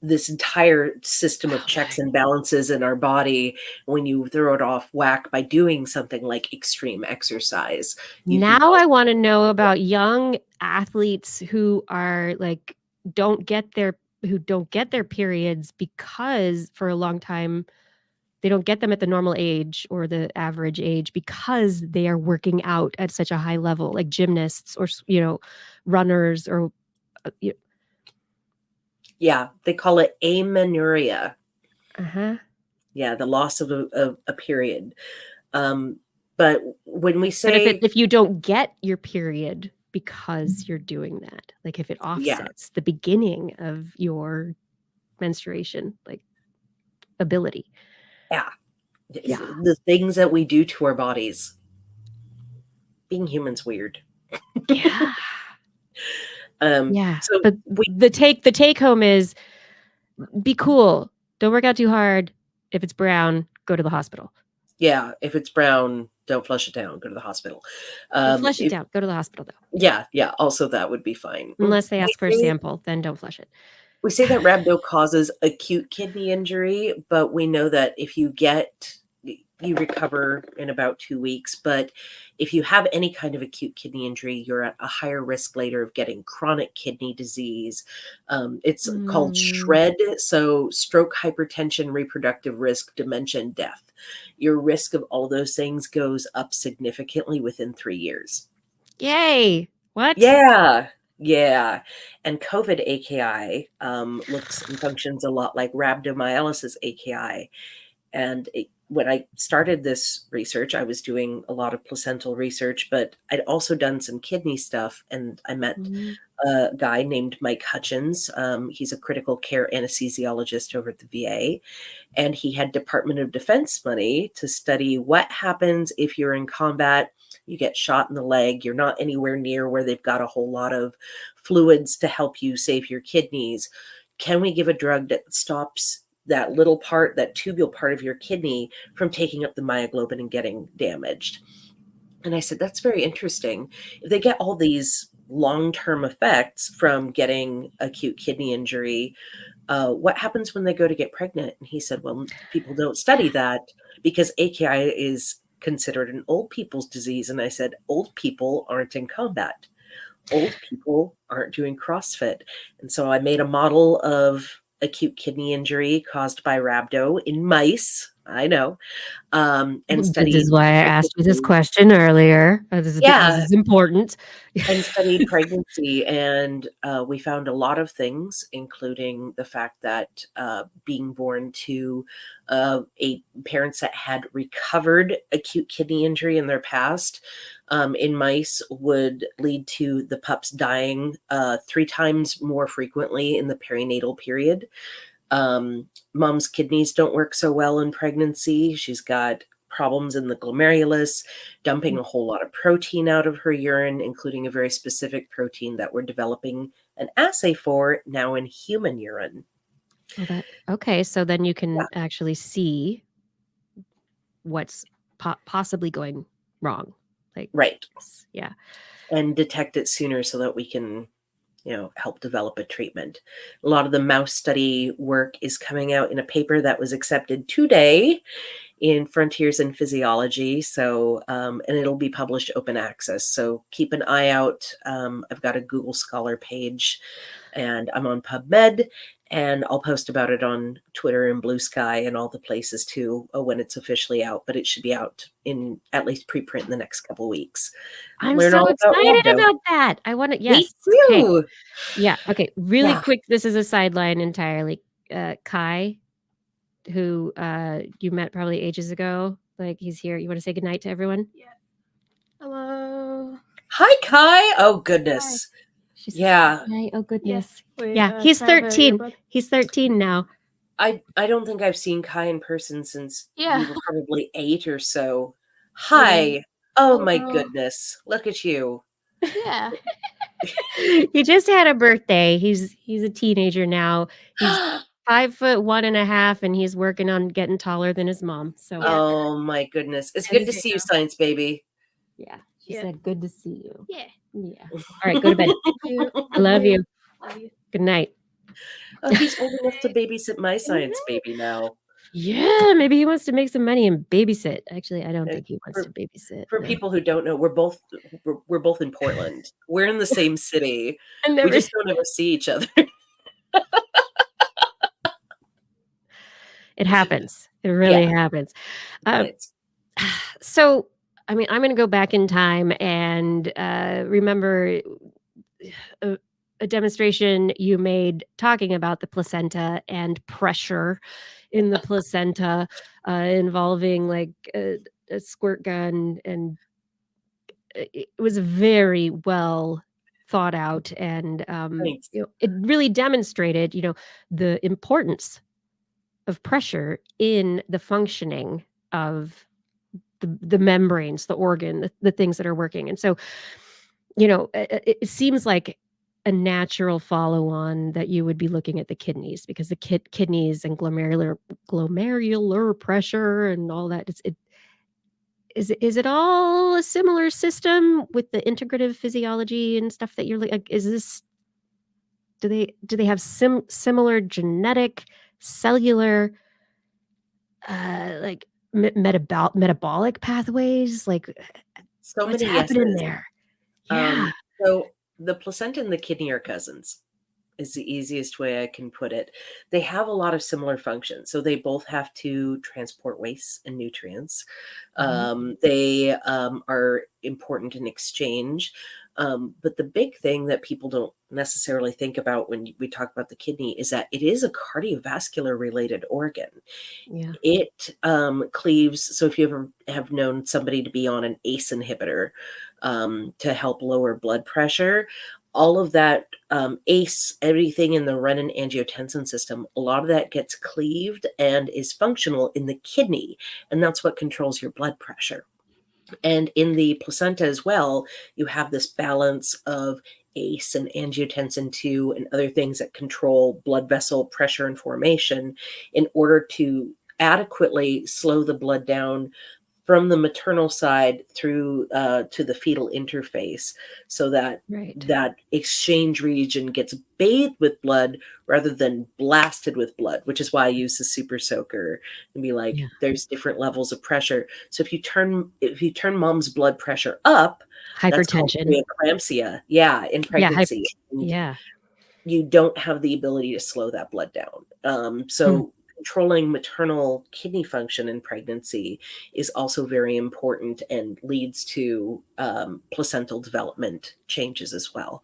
this entire system of checks and balances in our body. When you throw it off whack by doing something like extreme exercise. Now I want to know about young athletes who are like, don't get their periods because for a long time, they don't get them at the normal age or the average age because they are working out at such a high level, like gymnasts or, runners or, Yeah, they call it amenorrhea. Uh-huh. Yeah, the loss of a period. But when we say... But if you don't get your period because you're doing that, like if it offsets the beginning of your menstruation, like ability. Yeah. The things that we do to our bodies. Being human's weird. Yeah. So but the take home is be cool. Don't work out too hard. If it's brown, go to the hospital. Yeah. If it's brown, don't flush it down. Go to the hospital. Flush it down. Go to the hospital though. Yeah. Also, that would be fine. Unless they ask for a sample, then don't flush it. We say that rhabdo causes acute kidney injury, but we know that if you recover in about 2 weeks. But if you have any kind of acute kidney injury, you're at a higher risk later of getting chronic kidney disease. It's called SHRED. So stroke, hypertension, reproductive risk, dementia, and death. Your risk of all those things goes up significantly within 3 years. Yay. What? Yeah. And COVID AKI looks and functions a lot like rhabdomyolysis AKI. And when I started this research, I was doing a lot of placental research, but I'd also done some kidney stuff. And I met a guy named Mike Hutchins. He's a critical care anesthesiologist over at the VA. And he had Department of Defense money to study what happens if you're in combat, you get shot in the leg, you're not anywhere near where they've got a whole lot of fluids to help you save your kidneys. Can we give a drug that stops that little part, that tubule part of your kidney from taking up the myoglobin and getting damaged? And I said, that's very interesting. If they get all these long-term effects from getting acute kidney injury, what happens when they go to get pregnant? And he said, well, people don't study that because AKI is considered an old people's disease. And I said, old people aren't in combat. Old people aren't doing CrossFit. And so I made a model of acute kidney injury caused by rhabdo in mice. I know. And studied. This is why I asked you this question earlier. This is important. And studied pregnancy, and we found a lot of things, including the fact that being born to parents that had recovered acute kidney injury in their past in mice would lead to the pups dying 3 times more frequently in the perinatal period. Mom's kidneys don't work so well in pregnancy. She's got problems in the glomerulus, dumping a whole lot of protein out of her urine, including a very specific protein that we're developing an assay for now in human urine. Okay, so then you can actually see what's possibly going wrong. Like, Right. yeah. And detect it sooner so that we can, help develop a treatment. A lot of the mouse study work is coming out in a paper that was accepted today in Frontiers in Physiology. So, and it'll be published open access. So keep an eye out. I've got a Google Scholar page and I'm on PubMed, and I'll post about it on Twitter and Blue Sky and all the places too when it's officially out, but it should be out in at least preprint in the next couple of weeks. I'm Learn so all about excited rhabdo. about that. I want to, Me yes. Okay. too. Yeah. Okay. Really Yeah. quick. This is a sideline entirely. Kai, who you met probably ages ago. Like, he's here. You want to say goodnight to everyone? Yeah. Hello. Hi, Kai. Oh, goodness. She's Yeah. Hi. Oh, goodness. Wait, Yeah. He's can I have a 13. earbud? He's 13 now. I don't think I've seen Kai in person since Yeah. you were probably 8 or so. Hi. Oh, my Hello. goodness. Look at you. Yeah. He just had a birthday. He's a teenager now. He's 5'1.5", and he's working on getting taller than his mom. So Yeah. Oh, my goodness. It's That good is to it see you, now. science baby. yeah, she Yeah. said, "Good to see you." Yeah. Yeah. All right, go to bed. Thank you. I love you. Love you. Good night. Oh, he's old enough to babysit my science baby now. Yeah, maybe he wants to make some money and babysit. Actually, I don't Uh, think he wants to babysit. For no. people who don't know, we're both in Portland. We're in the same city. I We never. just don't ever see each other. It happens. It really Yeah. happens. Right. So, I mean, I'm going to go back in time and remember a demonstration you made talking about the placenta and pressure in the placenta involving like a squirt gun, and it was very well thought out, and Thanks. it really demonstrated the importance of pressure in the functioning of the membranes, the organ, the things that are working. And so it seems like a natural follow-on that you would be looking at the kidneys, because the kidneys and glomerular pressure and all that, is it all a similar system with the integrative physiology and stuff that you're like, is this, do they have similar genetic, cellular, like metabolic pathways? Like, So what's many happening yeses. there? Yeah. So the placenta and the kidney are cousins, is the easiest way I can put it. They have a lot of similar functions. So they both have to transport waste and nutrients. They are important in exchange. But the big thing that people don't necessarily think about when we talk about the kidney is that it is a cardiovascular related organ. Yeah. It cleaves. So if you ever have known somebody to be on an ACE inhibitor to help lower blood pressure, all of that ACE, everything in the renin-angiotensin system, a lot of that gets cleaved and is functional in the kidney, and that's what controls your blood pressure. And in the placenta as well, you have this balance of ACE and angiotensin 2 and other things that control blood vessel pressure and formation in order to adequately slow the blood down from the maternal side through to the fetal interface, so that that exchange region gets bathed with blood rather than blasted with blood, which is why I use the super soaker and be like, there's different levels of pressure. So if you turn mom's blood pressure up, Hypertension, that's preeclampsia, in pregnancy. You don't have the ability to slow that blood down. So controlling maternal kidney function in pregnancy is also very important and leads to placental development changes as well.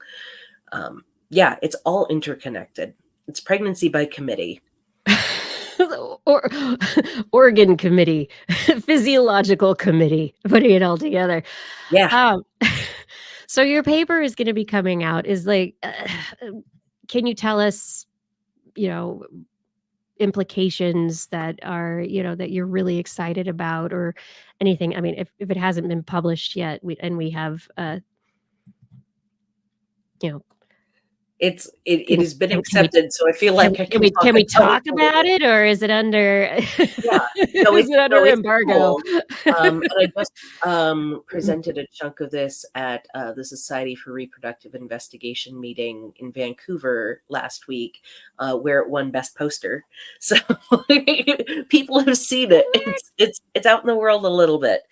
It's all interconnected. It's pregnancy by committee. or organ committee, physiological committee, putting it all together. So your paper is going to be coming out. Is like, can you tell us, implications that are, that you're really excited about, or anything? I mean, if it hasn't been published yet, we have it has been Can we- accepted, so I feel like I can we talk about about it, or is it under Yeah. No, is it under it's embargo? cool. And I just presented a chunk of this at the Society for Reproductive Investigation meeting in Vancouver last week, where it won Best Poster. So people have seen it. It's out in the world a little bit.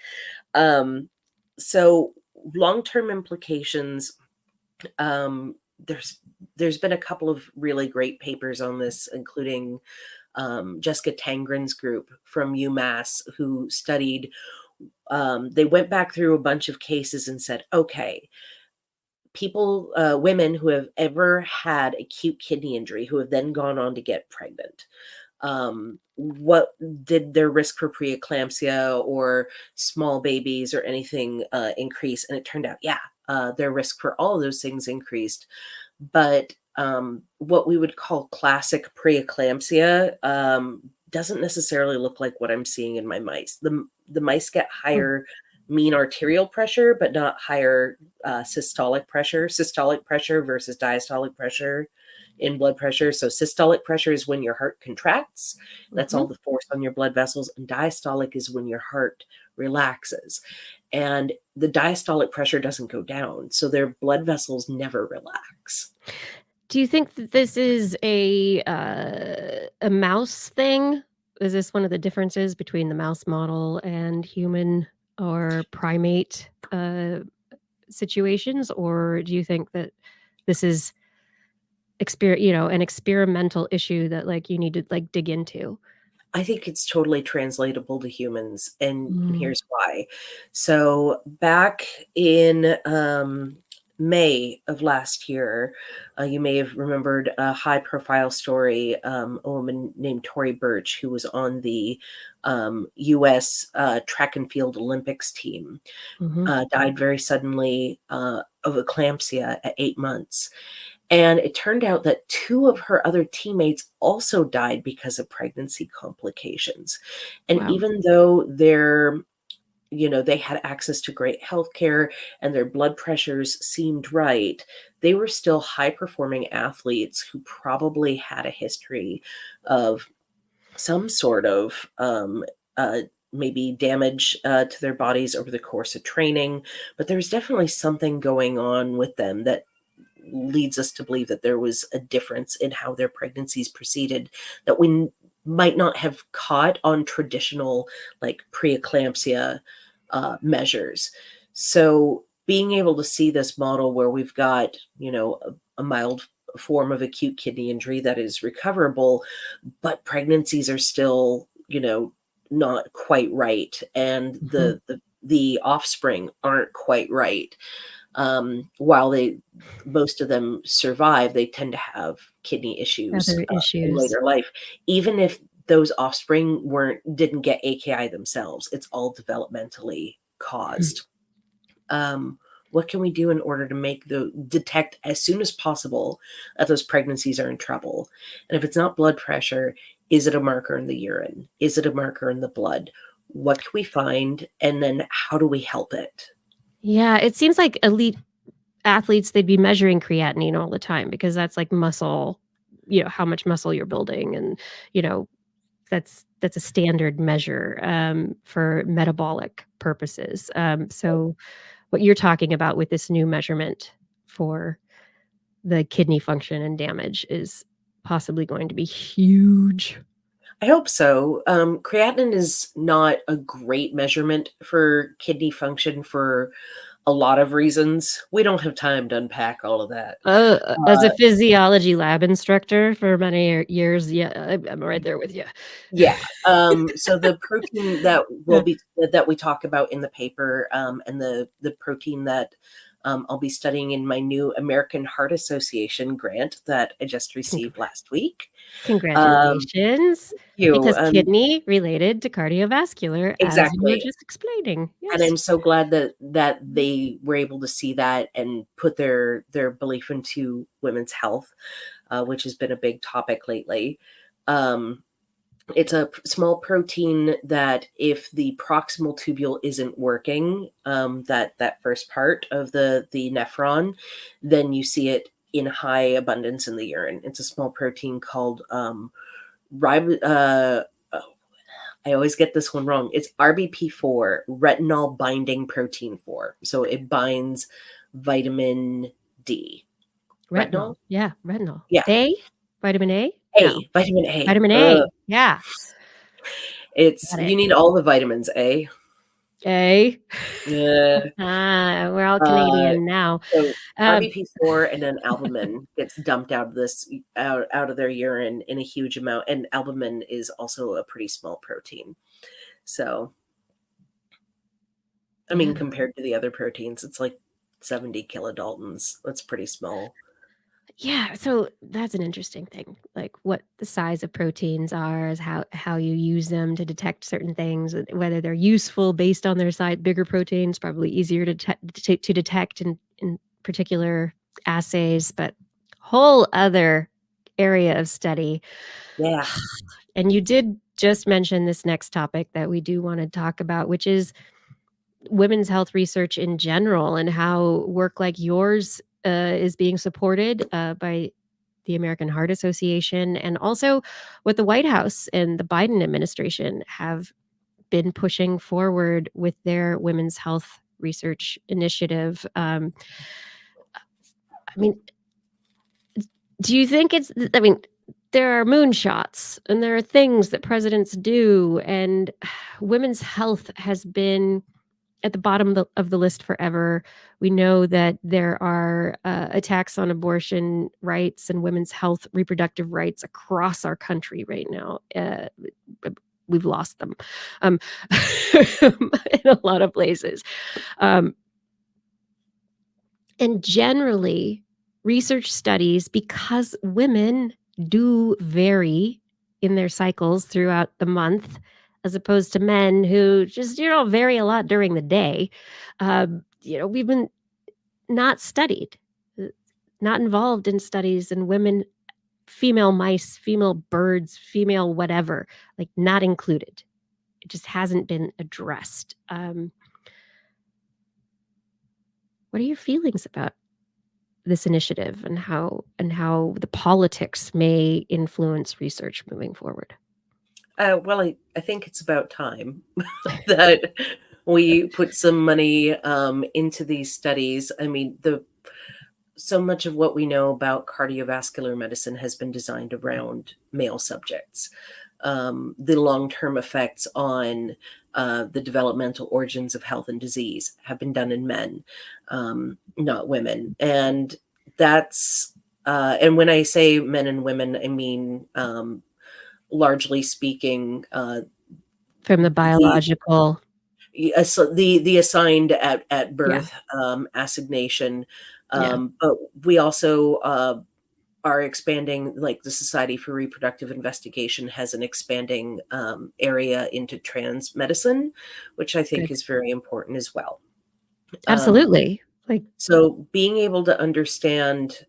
So long-term implications. There's been a couple of really great papers on this, including Jessica Tangren's group from UMass, who studied, they went back through a bunch of cases and said, okay, people, women who have ever had acute kidney injury, who have then gone on to get pregnant, what did their risk for preeclampsia or small babies or anything increase? And it turned out, their risk for all of those things increased. But what we would call classic preeclampsia doesn't necessarily look like what I'm seeing in my mice. The mice get higher mean arterial pressure, but not higher systolic pressure. Systolic pressure versus diastolic pressure in blood pressure. So systolic pressure is when your heart contracts. That's all the force on your blood vessels. And diastolic is when your heart relaxes. And the diastolic pressure doesn't go down. So their blood vessels never relax. Do you think that this is a mouse thing? Is this one of the differences between the mouse model and human or primate situations? Or do you think that this is an experimental issue that like you need to like dig into? I think it's totally translatable to humans, and here's why. So back in May of last year, you may have remembered a high-profile story, a woman named Tory Burch, who was on the U.S. track and field Olympics team, died very suddenly of eclampsia at 8 months. And it turned out that 2 of her other teammates also died because of pregnancy complications. And Wow. even though they had access to great healthcare and their blood pressures seemed right, they were still high-performing athletes who probably had a history of some sort of maybe damage to their bodies over the course of training. But there's definitely something going on with them that leads us to believe that there was a difference in how their pregnancies proceeded that we might not have caught on traditional like preeclampsia measures. So being able to see this model where we've got, a mild form of acute kidney injury that is recoverable, but pregnancies are still, not quite right. And the offspring aren't quite right. While most of them survive, they tend to have kidney issues Other in issues. later life. Even if those offspring didn't get AKI themselves, it's all developmentally caused. What can we do in order to detect as soon as possible that those pregnancies are in trouble? And if it's not blood pressure, is it a marker in the urine? Is it a marker in the blood? What can we find? And then how do we help it? Yeah, it seems like elite athletes, they'd be measuring creatinine all the time because that's like muscle, how much muscle you're building. And, that's a standard measure for metabolic purposes. So what you're talking about with this new measurement for the kidney function and damage is possibly going to be huge. I hope so. Creatinine is not a great measurement for kidney function for a lot of reasons. We don't have time to unpack all of that. As a physiology lab instructor for many years, yeah, I'm right there with you. Yeah. So the protein that we talk about in the paper, and the protein that I'll be studying in my new American Heart Association grant that I just received last week. Congratulations. Because You kidney related to cardiovascular, as you were exactly. just explaining. And Yes. I'm so glad that they were able to see that and put their belief into women's health, which has been a big topic lately. It's a small protein that if the proximal tubule isn't working, that first part of the nephron, then you see it in high abundance in the urine. It's a small protein called I always get this one wrong. It's RBP4, retinol binding protein 4. So it binds vitamin D. Retinol? Yeah, retinol. Yeah. Vitamin A? Vitamin A. Vitamin A. Yeah. It's Got it. you need all the vitamins, A. A. Yeah. We're all Canadian now. So RBP4 and then albumin gets dumped out of their urine in a huge amount, and albumin is also a pretty small protein. So, I mean, compared to the other proteins, it's like 70 kilodaltons. That's pretty small. Yeah, so that's an interesting thing. Like what the size of proteins are, is how you use them to detect certain things, whether they're useful based on their size. Bigger proteins probably easier to detect in particular assays, but whole other area of study. Yeah. And you did just mention this next topic that we do want to talk about, which is women's health research in general, and how work like yours is being supported by the American Heart Association, and also what the White House and the Biden administration have been pushing forward with their women's health research initiative. I mean, do you think there are moonshots and there are things that presidents do, and women's health has been at the bottom of the list forever. We know that there are attacks on abortion rights and women's health, reproductive rights across our country right now. We've lost them in a lot of places. And generally, research studies, because women do vary in their cycles throughout the month, as opposed to men who just, vary a lot during the day. We've been not studied, not involved in studies, and women, female mice, female birds, female whatever, like not included. It just hasn't been addressed. What are your feelings about this initiative, and how the politics may influence research moving forward? Well, I think it's about time that we put some money into these studies. I mean, so much of what we know about cardiovascular medicine has been designed around male subjects. The long-term effects on the developmental origins of health and disease have been done in men, not women. And that's, and when I say men and women, I mean, largely speaking, from the biological, the assigned at birth assignation, but we also are expanding. Like the Society for Reproductive Investigation has an expanding area into trans medicine, which I think is very important as well. Absolutely. So being able to understand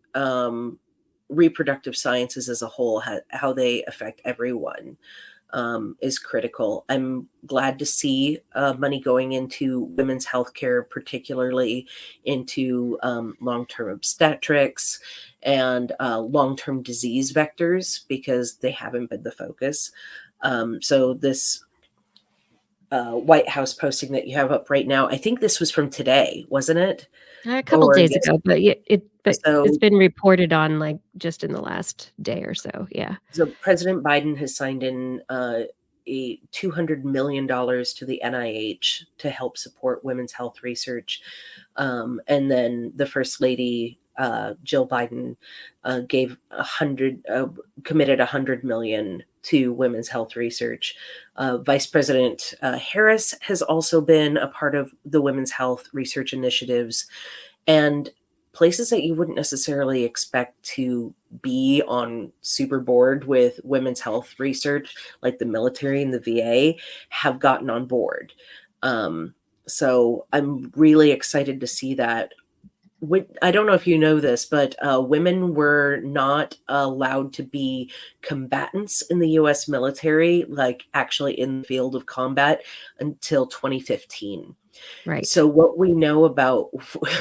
reproductive sciences as a whole, how they affect everyone, is critical. I'm glad to see money going into women's healthcare, particularly into long-term obstetrics and long-term disease vectors, because they haven't been the focus. So this White House posting that you have up right now, I think this was from today, wasn't it? A couple days ago, but it's been reported on like just in the last day or so. Yeah. So President Biden has signed in a $200 million to the NIH to help support women's health research. And then the First Lady, Jill Biden, committed $100 million to women's health research. Vice President Harris has also been a part of the women's health research initiatives, and places that you wouldn't necessarily expect to be on super board with women's health research, like the military and the VA, have gotten on board. So I'm really excited to see that I don't know if you know this, but women were not allowed to be combatants in the U.S. military, like actually in the field of combat, until 2015. Right. So what we know about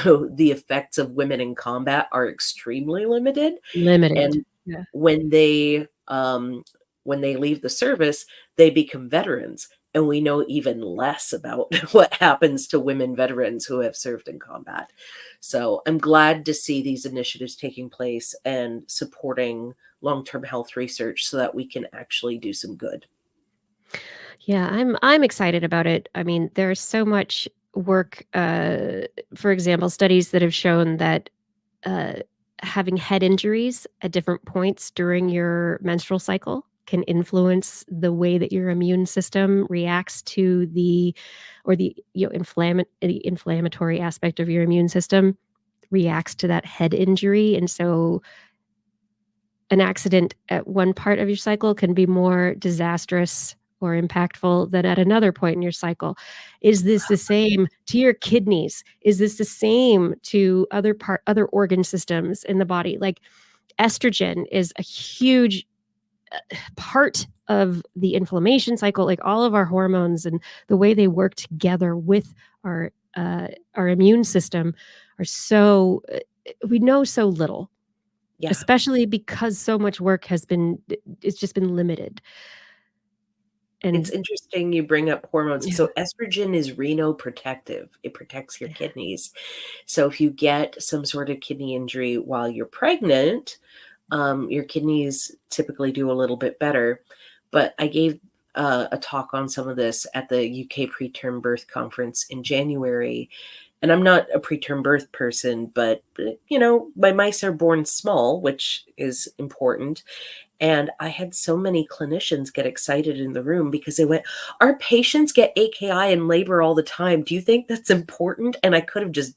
the effects of women in combat are extremely limited. Limited. And Yeah. when they leave the service, they become veterans. And we know even less about what happens to women veterans who have served in combat. So I'm glad to see these initiatives taking place and supporting long-term health research so that we can actually do some good. Yeah, I'm excited about it. I mean, there's so much work, for example, studies that have shown that uh, having head injuries at different points during your menstrual cycle can influence the way that your immune system reacts to the inflammatory aspect of your immune system reacts to that head injury. And so an accident at one part of your cycle can be more disastrous or impactful than at another point in your cycle. Is this the same to your kidneys? Is this the same to other organ systems in the body? Like estrogen is a huge part of the inflammation cycle. Like all of our hormones and the way they work together with our immune system are so we know so little, Yeah. especially because so much work it's just been limited. And It's interesting you bring up hormones. yeah, So estrogen is renoprotective. It protects your kidneys. So if you get some sort of kidney injury while you're pregnant, your kidneys typically do a little bit better. But I gave a talk on some of this at the UK preterm birth conference in January. And I'm not a preterm birth person, but my mice are born small, which is important. And I had so many clinicians get excited in the room because they went, our patients get AKI in labor all the time. Do you think that's important? And I could have just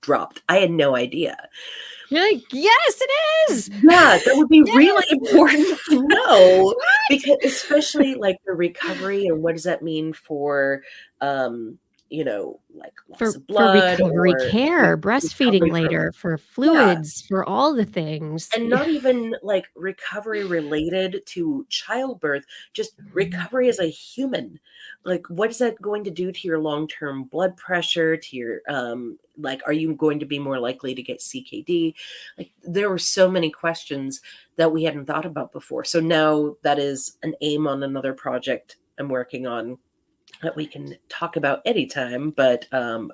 dropped. I had no idea. you're like, yes, it is. Yeah, that would be Yes! really important to know, because especially like the recovery and what does that mean for, like loss For of blood recovery or care, breastfeeding recovery from, later, for yeah. fluids, for all the things. And not even like recovery related to childbirth, just recovery as a human. Like, what is that going to do to your long-term blood pressure, to your, are you going to be more likely to get CKD? Like, there were so many questions that we hadn't thought about before. So now that is an aim on another project I'm working on that we can talk about anytime, but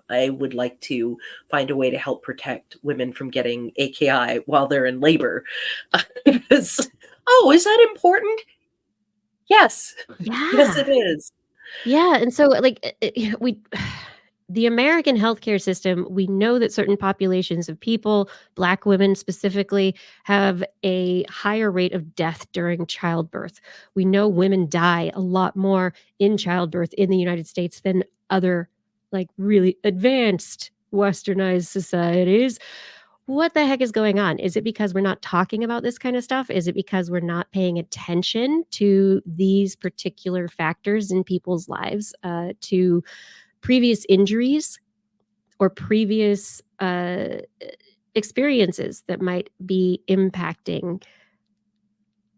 I would like to find a way to help protect women from getting AKI while they're in labor. Is that important? Yes. Yes, Yeah. it is. Yeah, and so, like, the American healthcare system, we know that certain populations of people, Black women specifically, have a higher rate of death during childbirth. We know women die a lot more in childbirth in the United States than other, like, really advanced westernized societies. What the heck is going on? Is it because we're not talking about this kind of stuff? Is it because we're not paying attention to these particular factors in people's lives, to previous injuries or previous experiences that might be impacting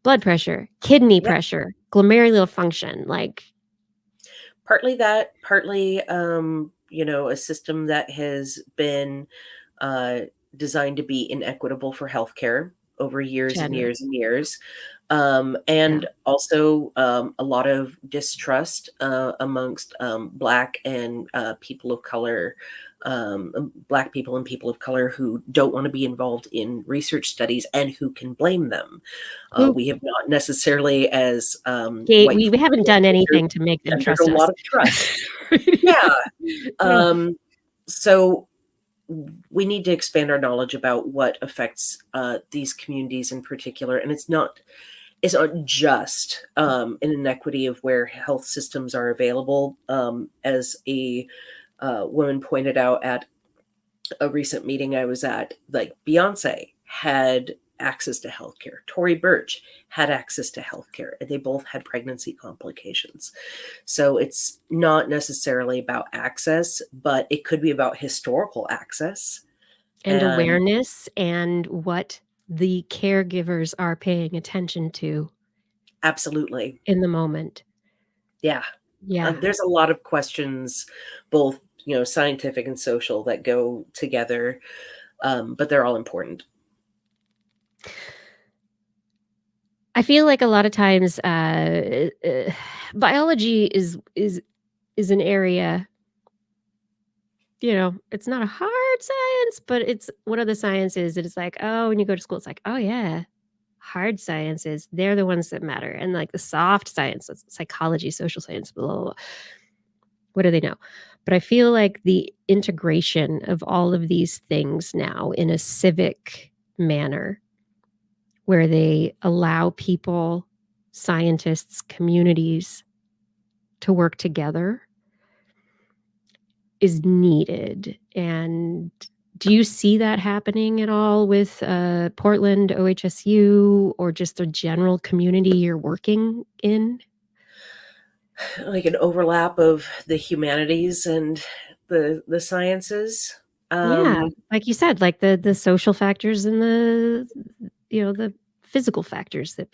blood pressure, kidney Yep. pressure, glomerular function? Like, Partly that, partly, a system that has been designed to be inequitable for healthcare over years and general. years and years. And also a lot of distrust amongst Black and people of color, Black people and people of color who don't want to be involved in research studies and who can blame them. We have not necessarily, as white We haven't done anything to make them gendered a trust us. lot of trust. Yeah. So we need to expand our knowledge about what affects these communities in particular. And it's not just an inequity of where health systems are available. As a woman pointed out at a recent meeting I was at, like Beyonce had access to healthcare. Tory Burch had access to healthcare, and they both had pregnancy complications. So it's not necessarily about access, but it could be about historical access. And awareness and what the caregivers are paying attention to Absolutely. in the moment. Yeah. Yeah. There's a lot of questions, both, scientific and social, that go together, but they're all important. I feel like a lot of times biology is an area, it's not a hard science, but it's one of the sciences that it's like, oh, when you go to school, it's like, oh yeah, hard sciences, they're the ones that matter. And like the soft science, psychology, social science, blah, blah, blah. What do they know? But I feel like the integration of all of these things now in a civic manner, where they allow people, scientists, communities to work together, is needed. And do you see that happening at all with Portland, OHSU, or just the general community you're working in? Like an overlap of the humanities and the sciences. Yeah, like you said, like the social factors and the physical factors that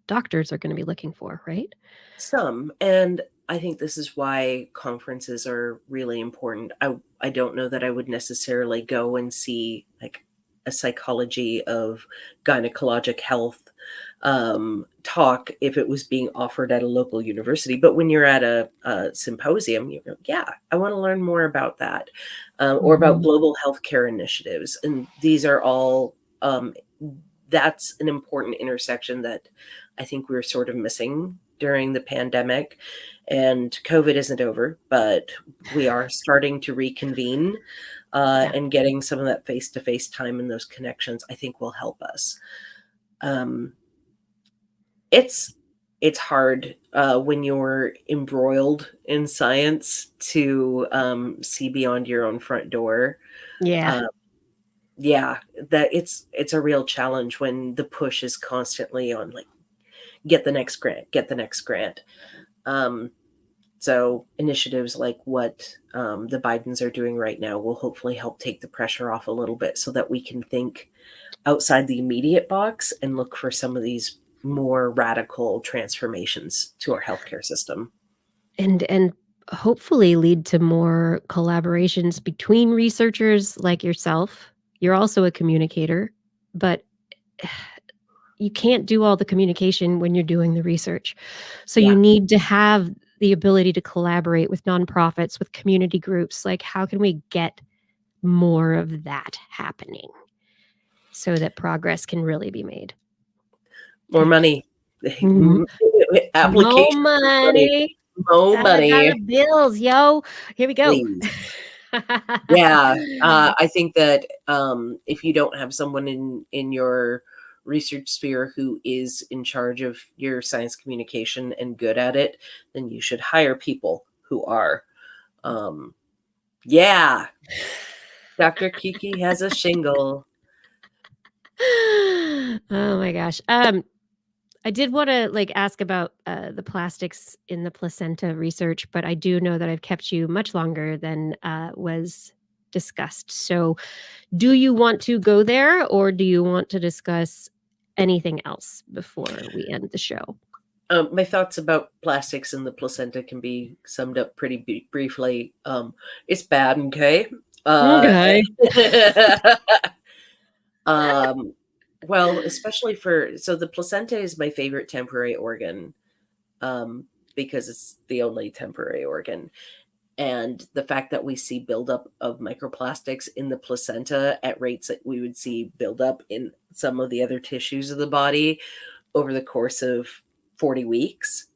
doctors are going to be looking for, right? Some. And I think this is why conferences are really important. I don't know that I would necessarily go and see like a psychology of gynecologic health talk if it was being offered at a local university. But when you're at a symposium, you go, yeah, I want to learn more about that, or about global healthcare initiatives. And these are all, that's an important intersection that I think we're sort of missing during the pandemic. And COVID isn't over, but we are starting to reconvene, and getting some of that face-to-face time and those connections, I think, will help us. It's hard when you're embroiled in science to see beyond your own front door. Yeah. That it's a real challenge when the push is constantly on, like, get the next grant. So initiatives like what the Bidens are doing right now will hopefully help take the pressure off a little bit, so that we can think outside the immediate box and look for some of these more radical transformations to our healthcare system. And hopefully lead to more collaborations between researchers like yourself. You're also a communicator, but you can't do all the communication when you're doing the research. So you need to have the ability to collaborate with nonprofits, with community groups. Like, how can we get more of that happening so that progress can really be made? More money. Mhm. Application More money. More money. $1 bills, yo. Here we go. Please. Yeah. I think that if you don't have someone in your research sphere who is in charge of your science communication and good at it, then you should hire people who are. Yeah. Dr. Kiki has a shingle. Oh my gosh. I did want to ask about the plastics in the placenta research, but I do know that I've kept you much longer than was discussed. So do you want to go there, or do you want to discuss anything else before we end the show? My thoughts about plastics in the placenta can be summed up pretty briefly. It's bad, okay? Okay. Well, especially so the placenta is my favorite temporary organ, because it's the only temporary organ. And the fact that we see buildup of microplastics in the placenta at rates that we would see buildup in some of the other tissues of the body over the course of 40 weeks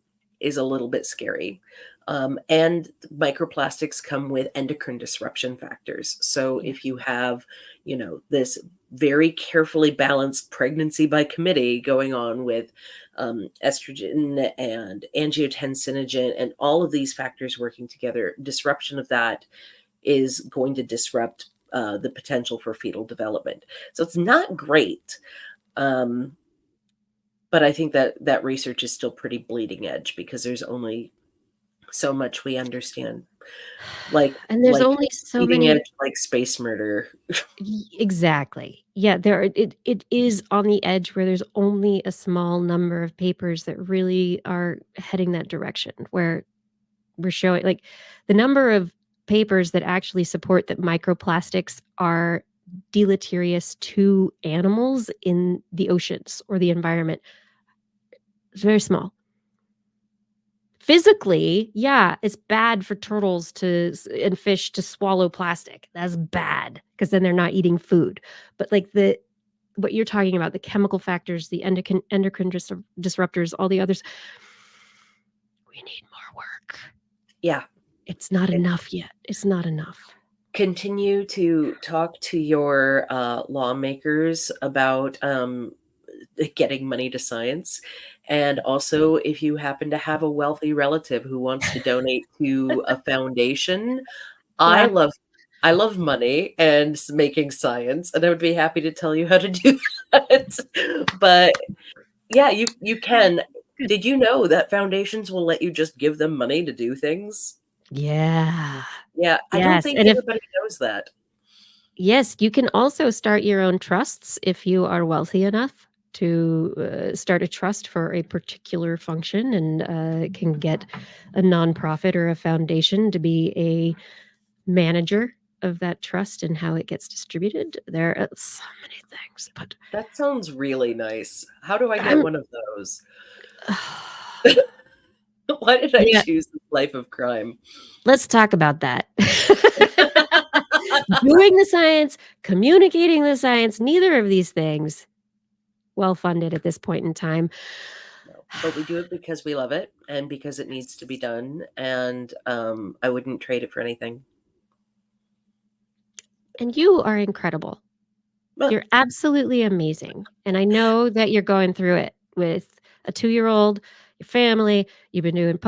is a little bit scary. And microplastics come with endocrine disruption factors. So if you have, this very carefully balanced pregnancy by committee going on with estrogen and angiotensinogen and all of these factors working together, disruption of that is going to disrupt the potential for fetal development. So it's not great. But I think that research is still pretty bleeding edge, because there's only so much we understand like And there's like only so leading many. edge, like space murder. Exactly. Yeah, it is on the edge where there's only a small number of papers that really are heading that direction, where we're showing like the number of papers that actually support that microplastics are deleterious to animals in the oceans or the environment. It's very small. Physically, yeah, it's bad for turtles and fish to swallow plastic. That's bad because then they're not eating food. But like what you're talking about, the chemical factors, the endocrine disruptors, all the others, we need more work. Yeah. It's not enough yet. It's not enough. Continue to talk to your lawmakers about getting money to science. And also, if you happen to have a wealthy relative who wants to donate to a foundation, Yeah. I love money and making science, and I would be happy to tell you how to do that. But yeah, you can. Good. Did you know that foundations will let you just give them money to do things? Yeah. Yeah, I don't Yes. think And everybody knows that. yes, you can also start your own trusts if you are wealthy enough to start a trust for a particular function and can get a nonprofit or a foundation to be a manager of that trust and how it gets distributed. There are so many things, but That sounds really nice. How do I get I'm one of those? Why did I yeah, choose this life of crime? let's talk about that. Doing the science, communicating the science, neither of these things well funded at this point in time. No, but we do it because we love it and because it needs to be done. And I wouldn't trade it for anything. And you are incredible. But You're absolutely amazing. And I know that you're going through it with a 2-year-old, your family, you've been doing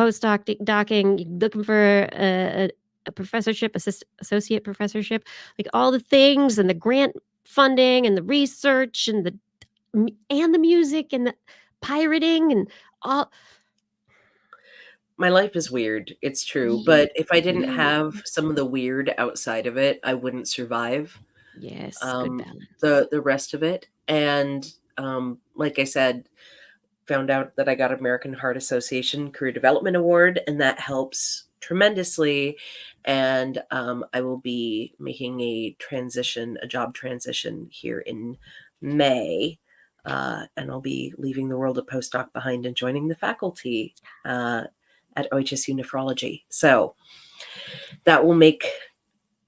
docking, you're looking for a professorship, associate professorship, like all the things and the grant funding and the research and the music and the pirating and all. my life is weird. It's true. You, But if I didn't you, have some of the weird outside of it, I wouldn't survive yes, good balance. the rest of it. And like I said, found out that I got American Heart Association Career Development Award, and that helps tremendously. And I will be making a job transition here in May. And I'll be leaving the world of postdoc behind and joining the faculty at OHSU nephrology. So that will make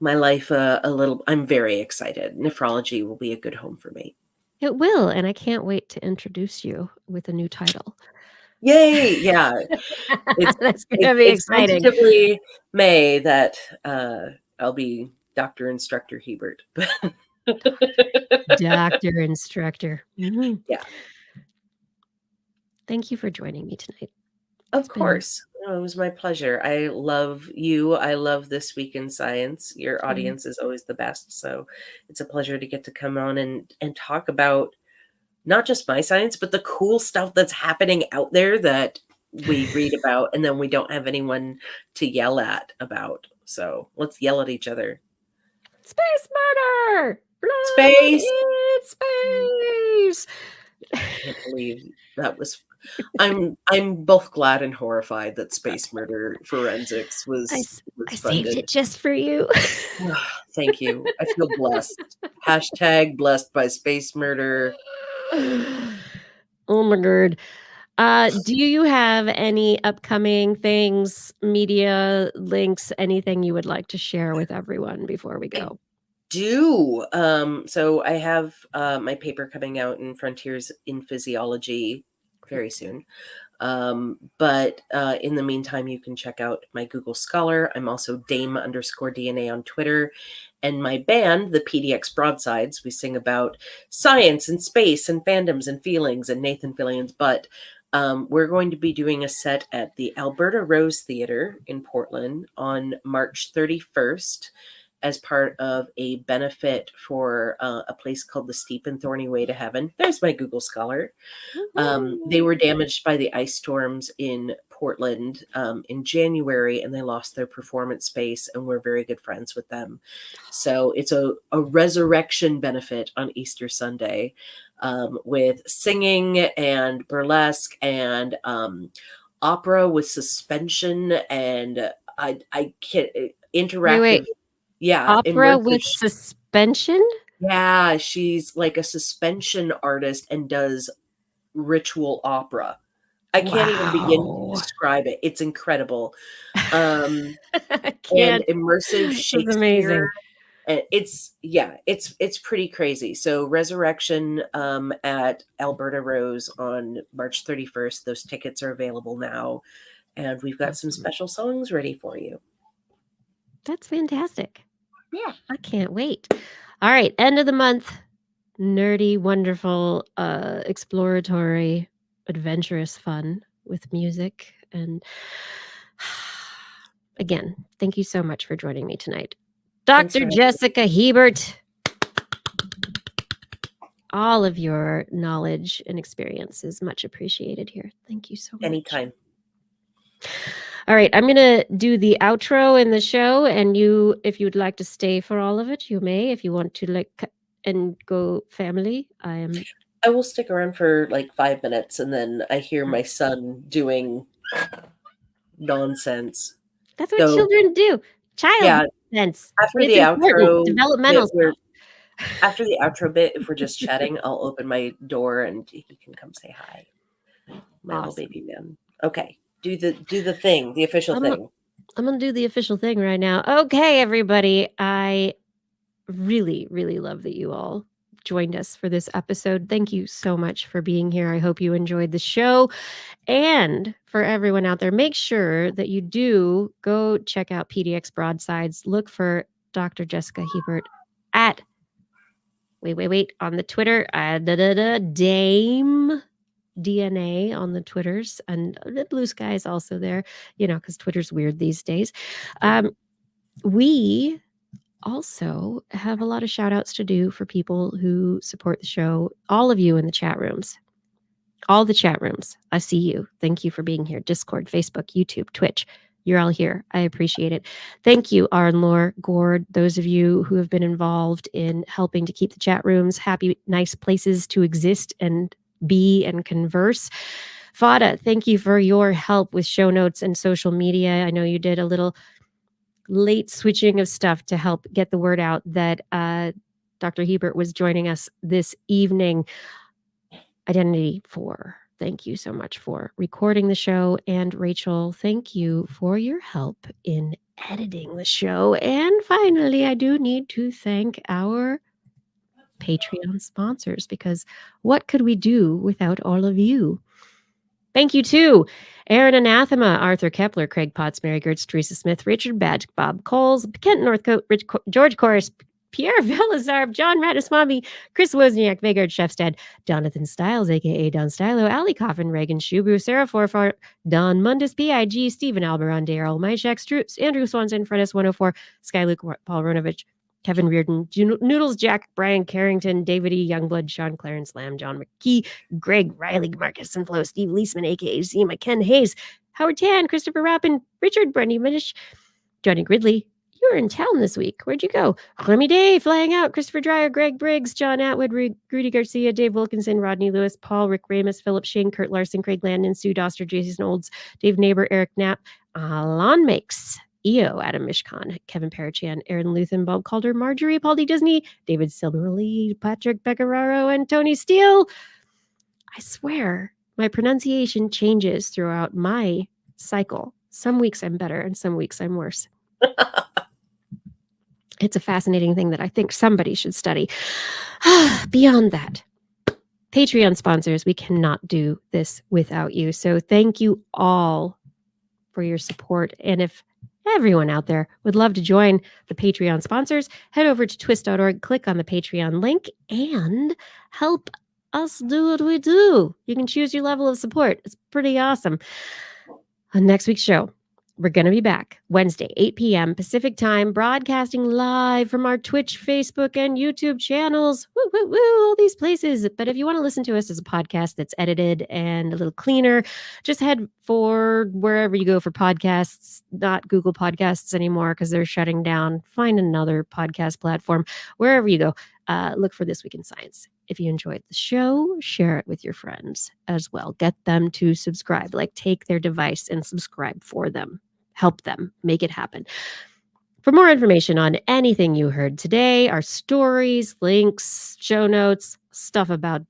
my life a little, I'm very excited. Nephrology will be a good home for me. It will, and I can't wait to introduce you with a new title. Yay! Yeah, That's gonna be exciting. tentatively May that I'll be Dr. Instructor Hebert. Doctor, instructor. Mhm. Yeah, Thank you for joining me tonight. of It's been course. No, it was my pleasure. I love you. I love This Week in Science. Your audience is always the best. So it's a pleasure to get to come on and talk about not just my science, but the cool stuff that's happening out there that we read about and then we don't have anyone to yell at about. So let's yell at each other. Space murder! Blood Space! in space! I can't believe that was. I'm both glad and horrified that space murder forensics was I saved funded. it just for you. Thank you. I feel blessed. Hashtag blessed by space murder. Oh my god. Do you have any upcoming things, media links, anything you would like to share with everyone before we go? Do so I have my paper coming out in Frontiers in Physiology very soon. But in the meantime, you can check out my Google Scholar. I'm also Dame_DNA on Twitter. And my band, the PDX Broadsides, we sing about science and space and fandoms and feelings and Nathan Fillion's butt. We're going to be doing a set at the Alberta Rose Theatre in Portland on March 31st as part of a benefit for a place called the Steep and Thorny Way to Heaven. There's my Google Scholar. They were damaged by the ice storms in Portland in January, and they lost their performance space, and we're very good friends with them. So it's a resurrection benefit on Easter Sunday with singing and burlesque and opera with suspension and I can't interactive. Wait. Yeah, Opera with immersive. suspension? Yeah, she's like a suspension artist and does ritual opera. I can't even begin to Wow. describe it. It's incredible. I And can't. immersive This is Shakespeare. amazing. And it's pretty crazy. So Resurrection at Alberta Rose on March 31st. Those tickets are available now. And we've got some Awesome. special songs ready for you. That's fantastic. Yeah. I can't wait. All right, end of the month. Nerdy, wonderful, exploratory, adventurous fun with music. And again, thank you so much for joining me tonight. Thanks for Dr. having me. Jessica Hebert. All of your knowledge and experience is much appreciated here. Thank you so much. Anytime. All right, I'm going to do the outro in the show, and you, if you'd like to stay for all of it, you may. If you want to like and go family, I will stick around for like 5 minutes, and then I hear my son doing nonsense. That's what children do. Child nonsense. After It's the important. outro, Developmental stuff. after the outro bit, if we're just chatting, I'll open my door and he can come say hi. My little baby man. Okay. Do the thing, the official thing. I'm going to do the official thing right now. Okay, everybody. I really, really love that you all joined us for this episode. Thank you so much for being here. I hope you enjoyed the show. And for everyone out there, make sure that you do go check out PDX Broadsides. Look for Dr. Jessica Hebert at wait on the Twitter, Dame DNA on the Twitters, and the Blue Sky is also there, because Twitter's weird these days. We also have a lot of shout outs to do for people who support the show. All of you in the chat rooms, all the chat rooms. I see you. Thank you for being here. Discord, Facebook, YouTube, Twitch. You're all here. I appreciate it. Thank you, Aaron Lore, Gord, those of you who have been involved in helping to keep the chat rooms happy, nice places to exist and be and converse. Fada, thank you for your help with show notes and social media. I know you did a little late switching of stuff to help get the word out that Dr. Hebert was joining us this evening. Identity 4. Thank you so much for recording the show. And Rachel, thank you for your help in editing the show. And finally, I do need to thank our Patreon sponsors, because what could we do without all of you? Thank you to Aaron Anathema, Arthur Kepler, Craig Potts, Mary Gertz, Teresa Smith, Richard Badge, Bob Coles, Kent Northcote, George Corris, Pierre Velazar, John Rataswamy, Chris Wozniak, Vegard Shefstad, Jonathan Stiles, a.k.a. Don Stylo, Ali Coffin, Reagan Shubu, Sarah Forfar, Don Mundus, PIG, Stephen Alberon, Daryl Myshak, Andrew Swanson, Fredis 104, Sky Luke, Paul Ronovich, Kevin Reardon, Noodles Jack, Brian Carrington, David E. Youngblood, Sean Clarence Lamb, John McKee, Greg Riley, Marcus and Flo, Steve Leisman, a.k.a. Zima, Ken Hayes, Howard Tan, Christopher Rappin, Richard Brendy Minish, Johnny Gridley. You were in town this week. Where'd you go? Remy Day, Flying Out, Christopher Dreyer, Greg Briggs, John Atwood, Rudy Garcia, Dave Wilkinson, Rodney Lewis, Paul, Rick Ramus, Philip Shane, Kurt Larson, Craig Landon, Sue Doster, Jason Olds, Dave Neighbor, Eric Knapp, Alon Makes, EO, Adam Mishkan, Kevin Parachan, Aaron Luthen, Bob Calder, Marjorie, Paul D. Disney, David Silverly, Patrick Beccararo, and Tony Steele. I swear my pronunciation changes throughout my cycle. Some weeks I'm better and some weeks I'm worse. It's a fascinating thing that I think somebody should study. Beyond that, Patreon sponsors, we cannot do this without you. So thank you all for your support. And if everyone out there would love to join the Patreon sponsors, head over to twis.org, click on the Patreon link, and help us do what we do. You can choose your level of support. It's pretty awesome. On next week's show, we're going to be back Wednesday, 8 p.m. Pacific time, broadcasting live from our Twitch, Facebook, and YouTube channels. Woo, woo, woo, all these places. But if you want to listen to us as a podcast that's edited and a little cleaner, just head for wherever you go for podcasts, not Google Podcasts anymore because they're shutting down. Find another podcast platform. Wherever you go, look for This Week in Science. If you enjoyed the show, share it with your friends as well. Get them to subscribe. Like, take their device and subscribe for them. Help them make it happen. For more information on anything you heard today, our stories, links, show notes, stuff about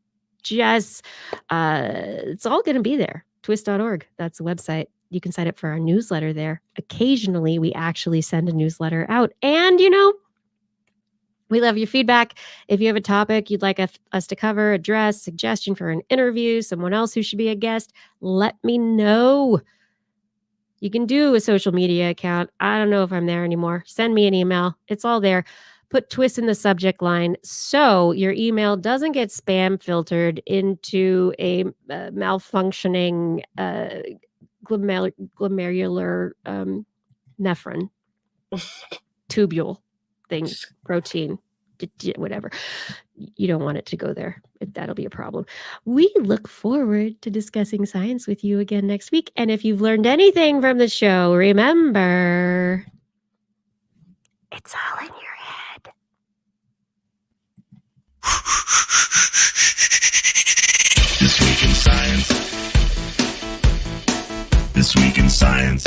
Jess, it's all going to be there. TWIS.org. That's the website. You can sign up for our newsletter there. Occasionally, we actually send a newsletter out. And, we love your feedback. If you have a topic you'd like us to cover, address, suggestion for an interview, someone else who should be a guest, let me know. You can do a social media account. I don't know if I'm there anymore. Send me an email. It's all there. Put TWIS in the subject line so your email doesn't get spam filtered into a malfunctioning glomerular nephron tubule thing, protein, whatever. You don't want it to go there. That'll be a problem. We look forward to discussing science with you again next week. And if you've learned anything from the show, remember, it's all in your head. This week in science. This week in science.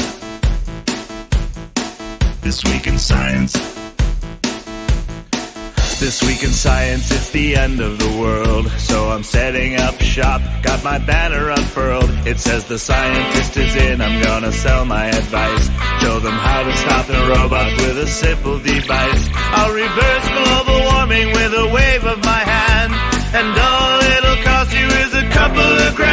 This week in science. This week in science, it's the end of the world. So I'm setting up shop, got my banner unfurled. It says the scientist is in, I'm gonna sell my advice. Show them how to stop the robots with a simple device. I'll reverse global warming with a wave of my hand. And all it'll cost you is a couple of grand.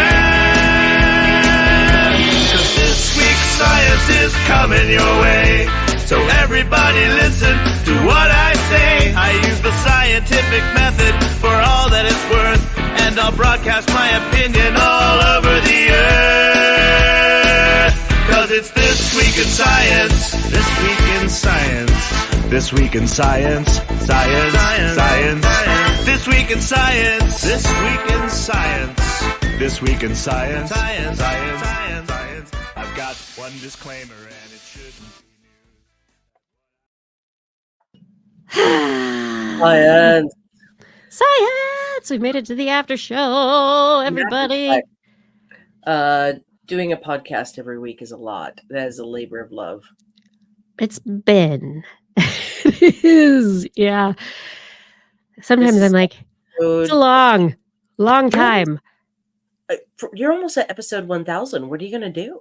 'Cause this week's science is coming your way. So everybody listen to what I say. I use the scientific method for all that it's worth. And I'll broadcast my opinion all over the earth. 'Cause it's This Week in Science. This Week in Science. This Week in Science. Science. Science. This Week in Science. This Week in Science. This Week in Science. Science. Science. Science. I've got one disclaimer and it shouldn't be. Science. Science! We made it to the after show, everybody. Doing a podcast every week is a lot. That is a labor of love. It's been. It is. Yeah. Sometimes This I'm like, it's a long time. You're almost at episode 1000. What are you going to do?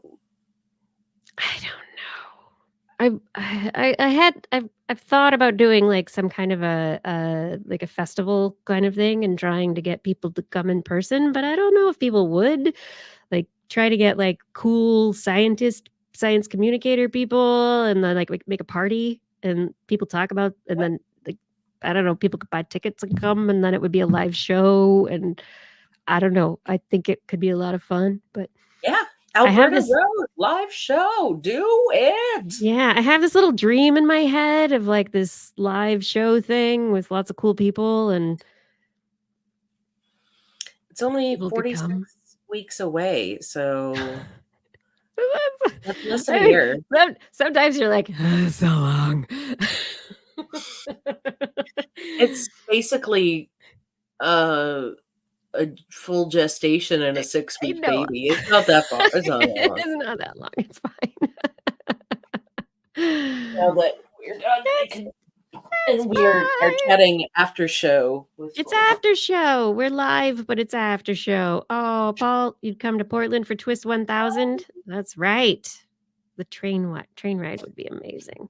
I don't know. I've thought about doing like some kind of a festival kind of thing and trying to get people to come in person, but I don't know if people would like try to get like cool science communicator people and then like make a party and people talk about, and then like, I don't know, people could buy tickets and come and then it would be a live show. And I don't know. I think it could be a lot of fun, but yeah. Alberta Road live show. Do it. Yeah, I have this little dream in my head of like this live show thing with lots of cool people, and it's only 46 weeks away, so that's less than a year. Sometimes you're like, oh, so long. It's basically a full gestation and a 6-week baby. It's not that far. It's not that long. It's not that long. It's fine. Now that we're done, and we are chatting after show. It's after show. We're live, but it's after show. Oh, Paul, you'd come to Portland for TWIS 1000? That's right. The train ride would be amazing.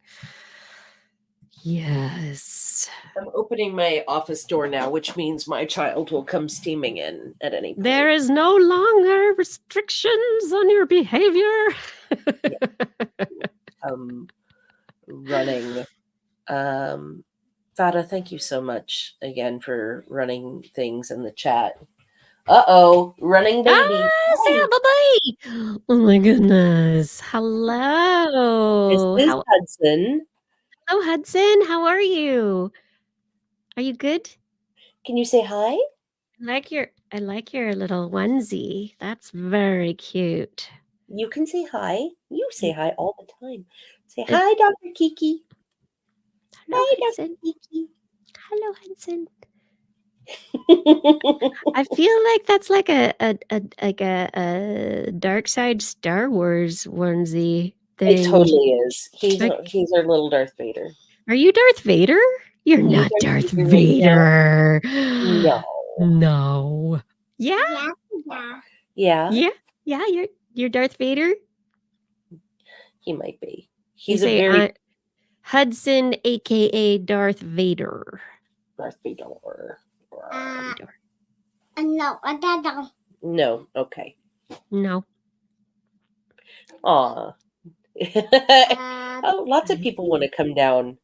Yes. I'm opening my office door now, which means my child will come steaming in at any point. There is no longer restrictions on your behavior. Running. Fada, thank you so much again for running things in the chat. Uh-oh, running baby. Ah, bye-bye. Oh my goodness. This Hello. is Hudson. Hello, Hudson. How are you? Are you good? Can you say hi? I like your little onesie. That's very cute. You can say hi. You say hi all the time. Say It- hi, Dr. Kiki. Hello, Hi, Hudson. Dr. Kiki. Hello, Hudson. I feel like that's like a dark side Star Wars onesie thing. It totally is. He's Like- our little Darth Vader. Are you Darth Vader? You're You not Darth Darth Vader? Vader. No. No. Yeah. Yeah, Yeah. You're Darth Vader. he might be. You He's a say very Hudson, aka Darth Vader. Darth Vader. No, I don't. No, okay. No. Aw. Oh, lots of people want to come down.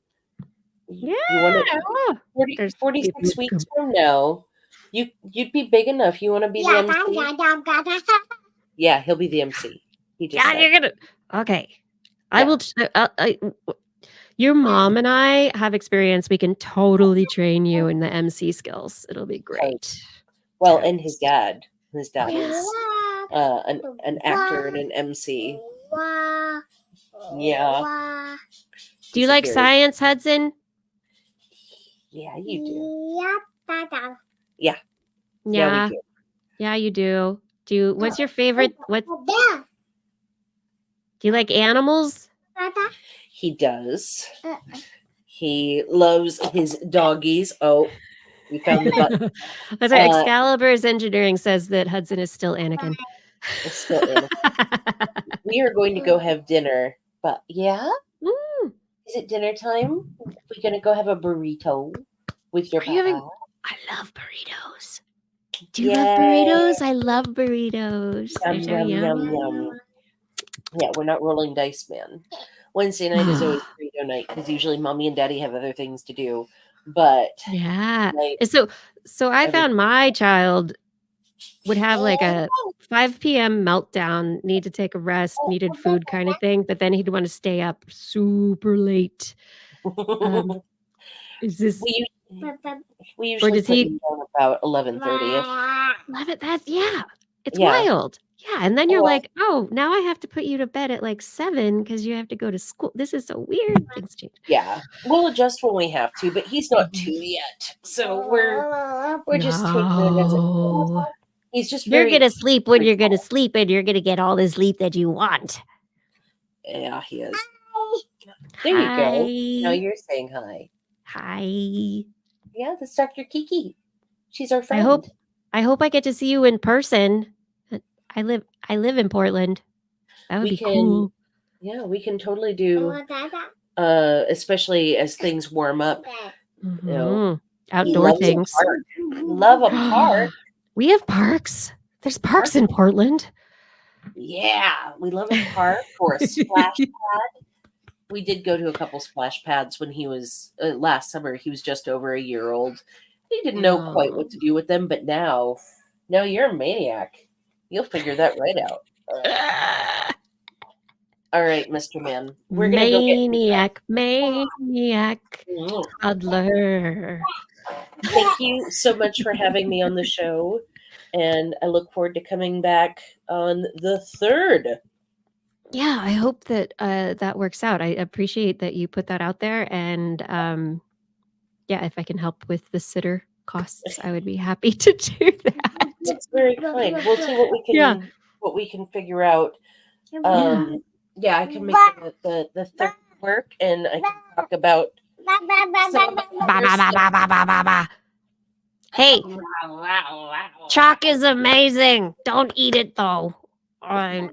Yeah. You want to Oh, 46 people who weeks from now. You'd be big enough. You want to be the MC? Yeah, he'll be the MC. He just God, said. you're gonna. Okay. I Yeah. will. Your mom and I have experience. We can totally train you in the MC skills. It'll be great. Well, and his dad. His dad Yeah. is an actor and an MC. Yeah. Do you He's a like very- science, Hudson? Yeah, you do. Yeah. Yeah, we do. Yeah, you do. What's your favorite? What do you like animals? He does. He loves his doggies. Oh, we found the button. That's right. Excalibur's engineering says that Hudson is still Anakin. It's still in. We are going to go have dinner. But yeah? Mm. Is it dinner time? We're going to go have a burrito with your Are you having- papa. I love burritos. Do you love burritos? I love burritos. They're Yum, so yum, yummy. yum, yum. Yeah, we're not rolling dice, man. Wednesday night is always burrito night because usually mommy and daddy have other things to do. But Yeah. like, And so I found my child would have like a 5 p.m. meltdown, need to take a rest, needed food kind of thing, but then he'd want to stay up super late. Is this we usually does put he- him down about 11:30. love it? That's it's Yeah. wild. Yeah. And then you're Well- like, oh, now I have to put you to bed at like 7 because you have to go to school. This is so weird. Things change. Yeah, we'll adjust when we have to, but he's not 2 yet, so we're just taking it as it No. He's just You're very gonna sleep when you're gonna sleep, and you're gonna get all the sleep that you want. Yeah, he is. There you go. Now Hi. you're saying hi. Hi. Yeah, that's Dr. Kiki. She's our friend. I hope I get to see you in person. I live in Portland. That would We be can- cool. Yeah, we can totally do. Especially as things warm up. Mhm. He Outdoor loves a things. park. Love a park. We have parks. There's parks in Portland. Yeah, we love a park or a splash pad. We did go to a couple splash pads when he was last summer. He was just over a year old. He didn't know quite what to do with them, but now you're a maniac. You'll figure that right out. All right, Mr. Man. We're gonna go get Maniac, toddler. Thank you so much for having me on the show, and I look forward to coming back on the 3rd. Yeah, I hope that that works out. I appreciate that you put that out there, and yeah, if I can help with the sitter costs, I would be happy to do that. That's very kind. We'll see what we can figure out. Yeah, I can make the 3rd work, and I can talk about. Ba, ba, ba, ba, ba, ba, ba. Hey, chalk is amazing. Don't eat it though. I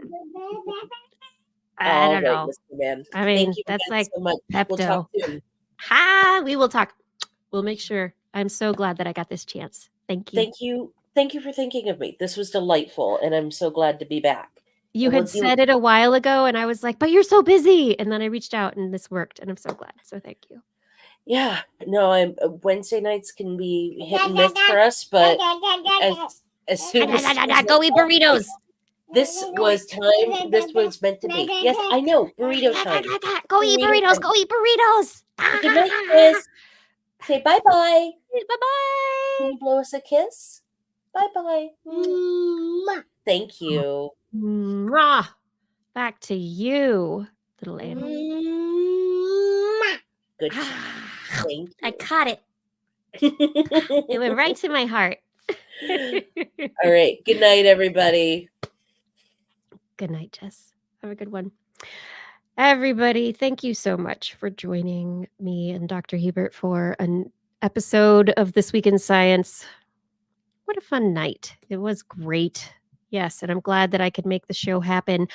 All don't right, know. Mr. Man. I mean, Thank you that's again like so much. We'll Pepto. talk soon. We will talk. We'll make sure. I'm so glad that I got this chance. Thank you. Thank you for thinking of me. This was delightful, and I'm so glad to be back. You And had we'll do- said it a while ago, and I was like, but you're so busy. And then I reached out, and this worked, and I'm so glad. So thank you. Yeah, no, Wednesday nights can be hit and miss for us, but as soon as Go eat burritos. this was time. This was meant to be. Yes, I know. Burrito time. Go eat Burrito burritos. time. Go eat burritos. Good night, Chris. Say bye bye. Bye-bye. Can you blow us a kiss? Bye bye. Thank you. Mwah. Back to you, little animal. Good. Thank I caught it. It went right to my heart. All right. Good night, everybody. Good night, Jess. Have a good one. Everybody, thank you so much for joining me and Dr. Hebert for an episode of This Week in Science. What a fun night. It was great. Yes, and I'm glad that I could make the show happen.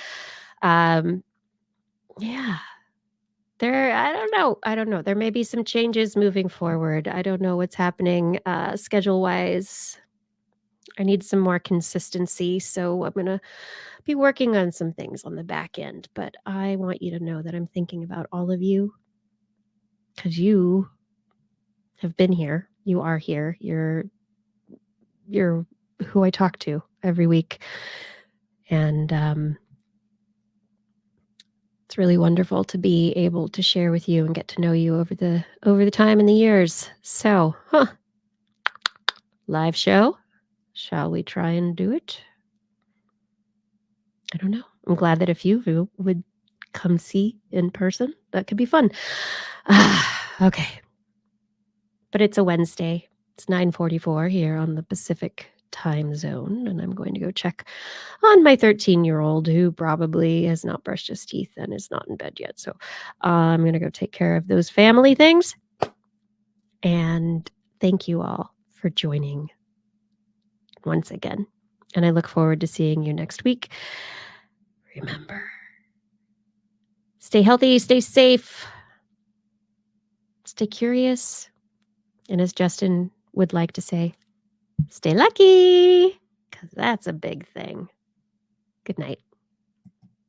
Yeah. I don't know. There may be some changes moving forward. I don't know what's happening schedule-wise. I need some more consistency, so I'm going to be working on some things on the back end, but I want you to know that I'm thinking about all of you because you have been here. You are here. You're who I talk to every week. And it's really wonderful to be able to share with you and get to know you over the time and the years. So, live show. Shall we try and do it? I don't know. I'm glad that a few of you would come see in person. That could be fun. Okay. But it's a Wednesday. It's 9:44 here on the Pacific time zone, and I'm going to go check on my 13-year-old who probably has not brushed his teeth and is not in bed yet. So I'm going to go take care of those family things. And thank you all for joining once again. And I look forward to seeing you next week. Remember, stay healthy, stay safe, stay curious, and as Justin would like to say, stay lucky, because that's a big thing. Good night.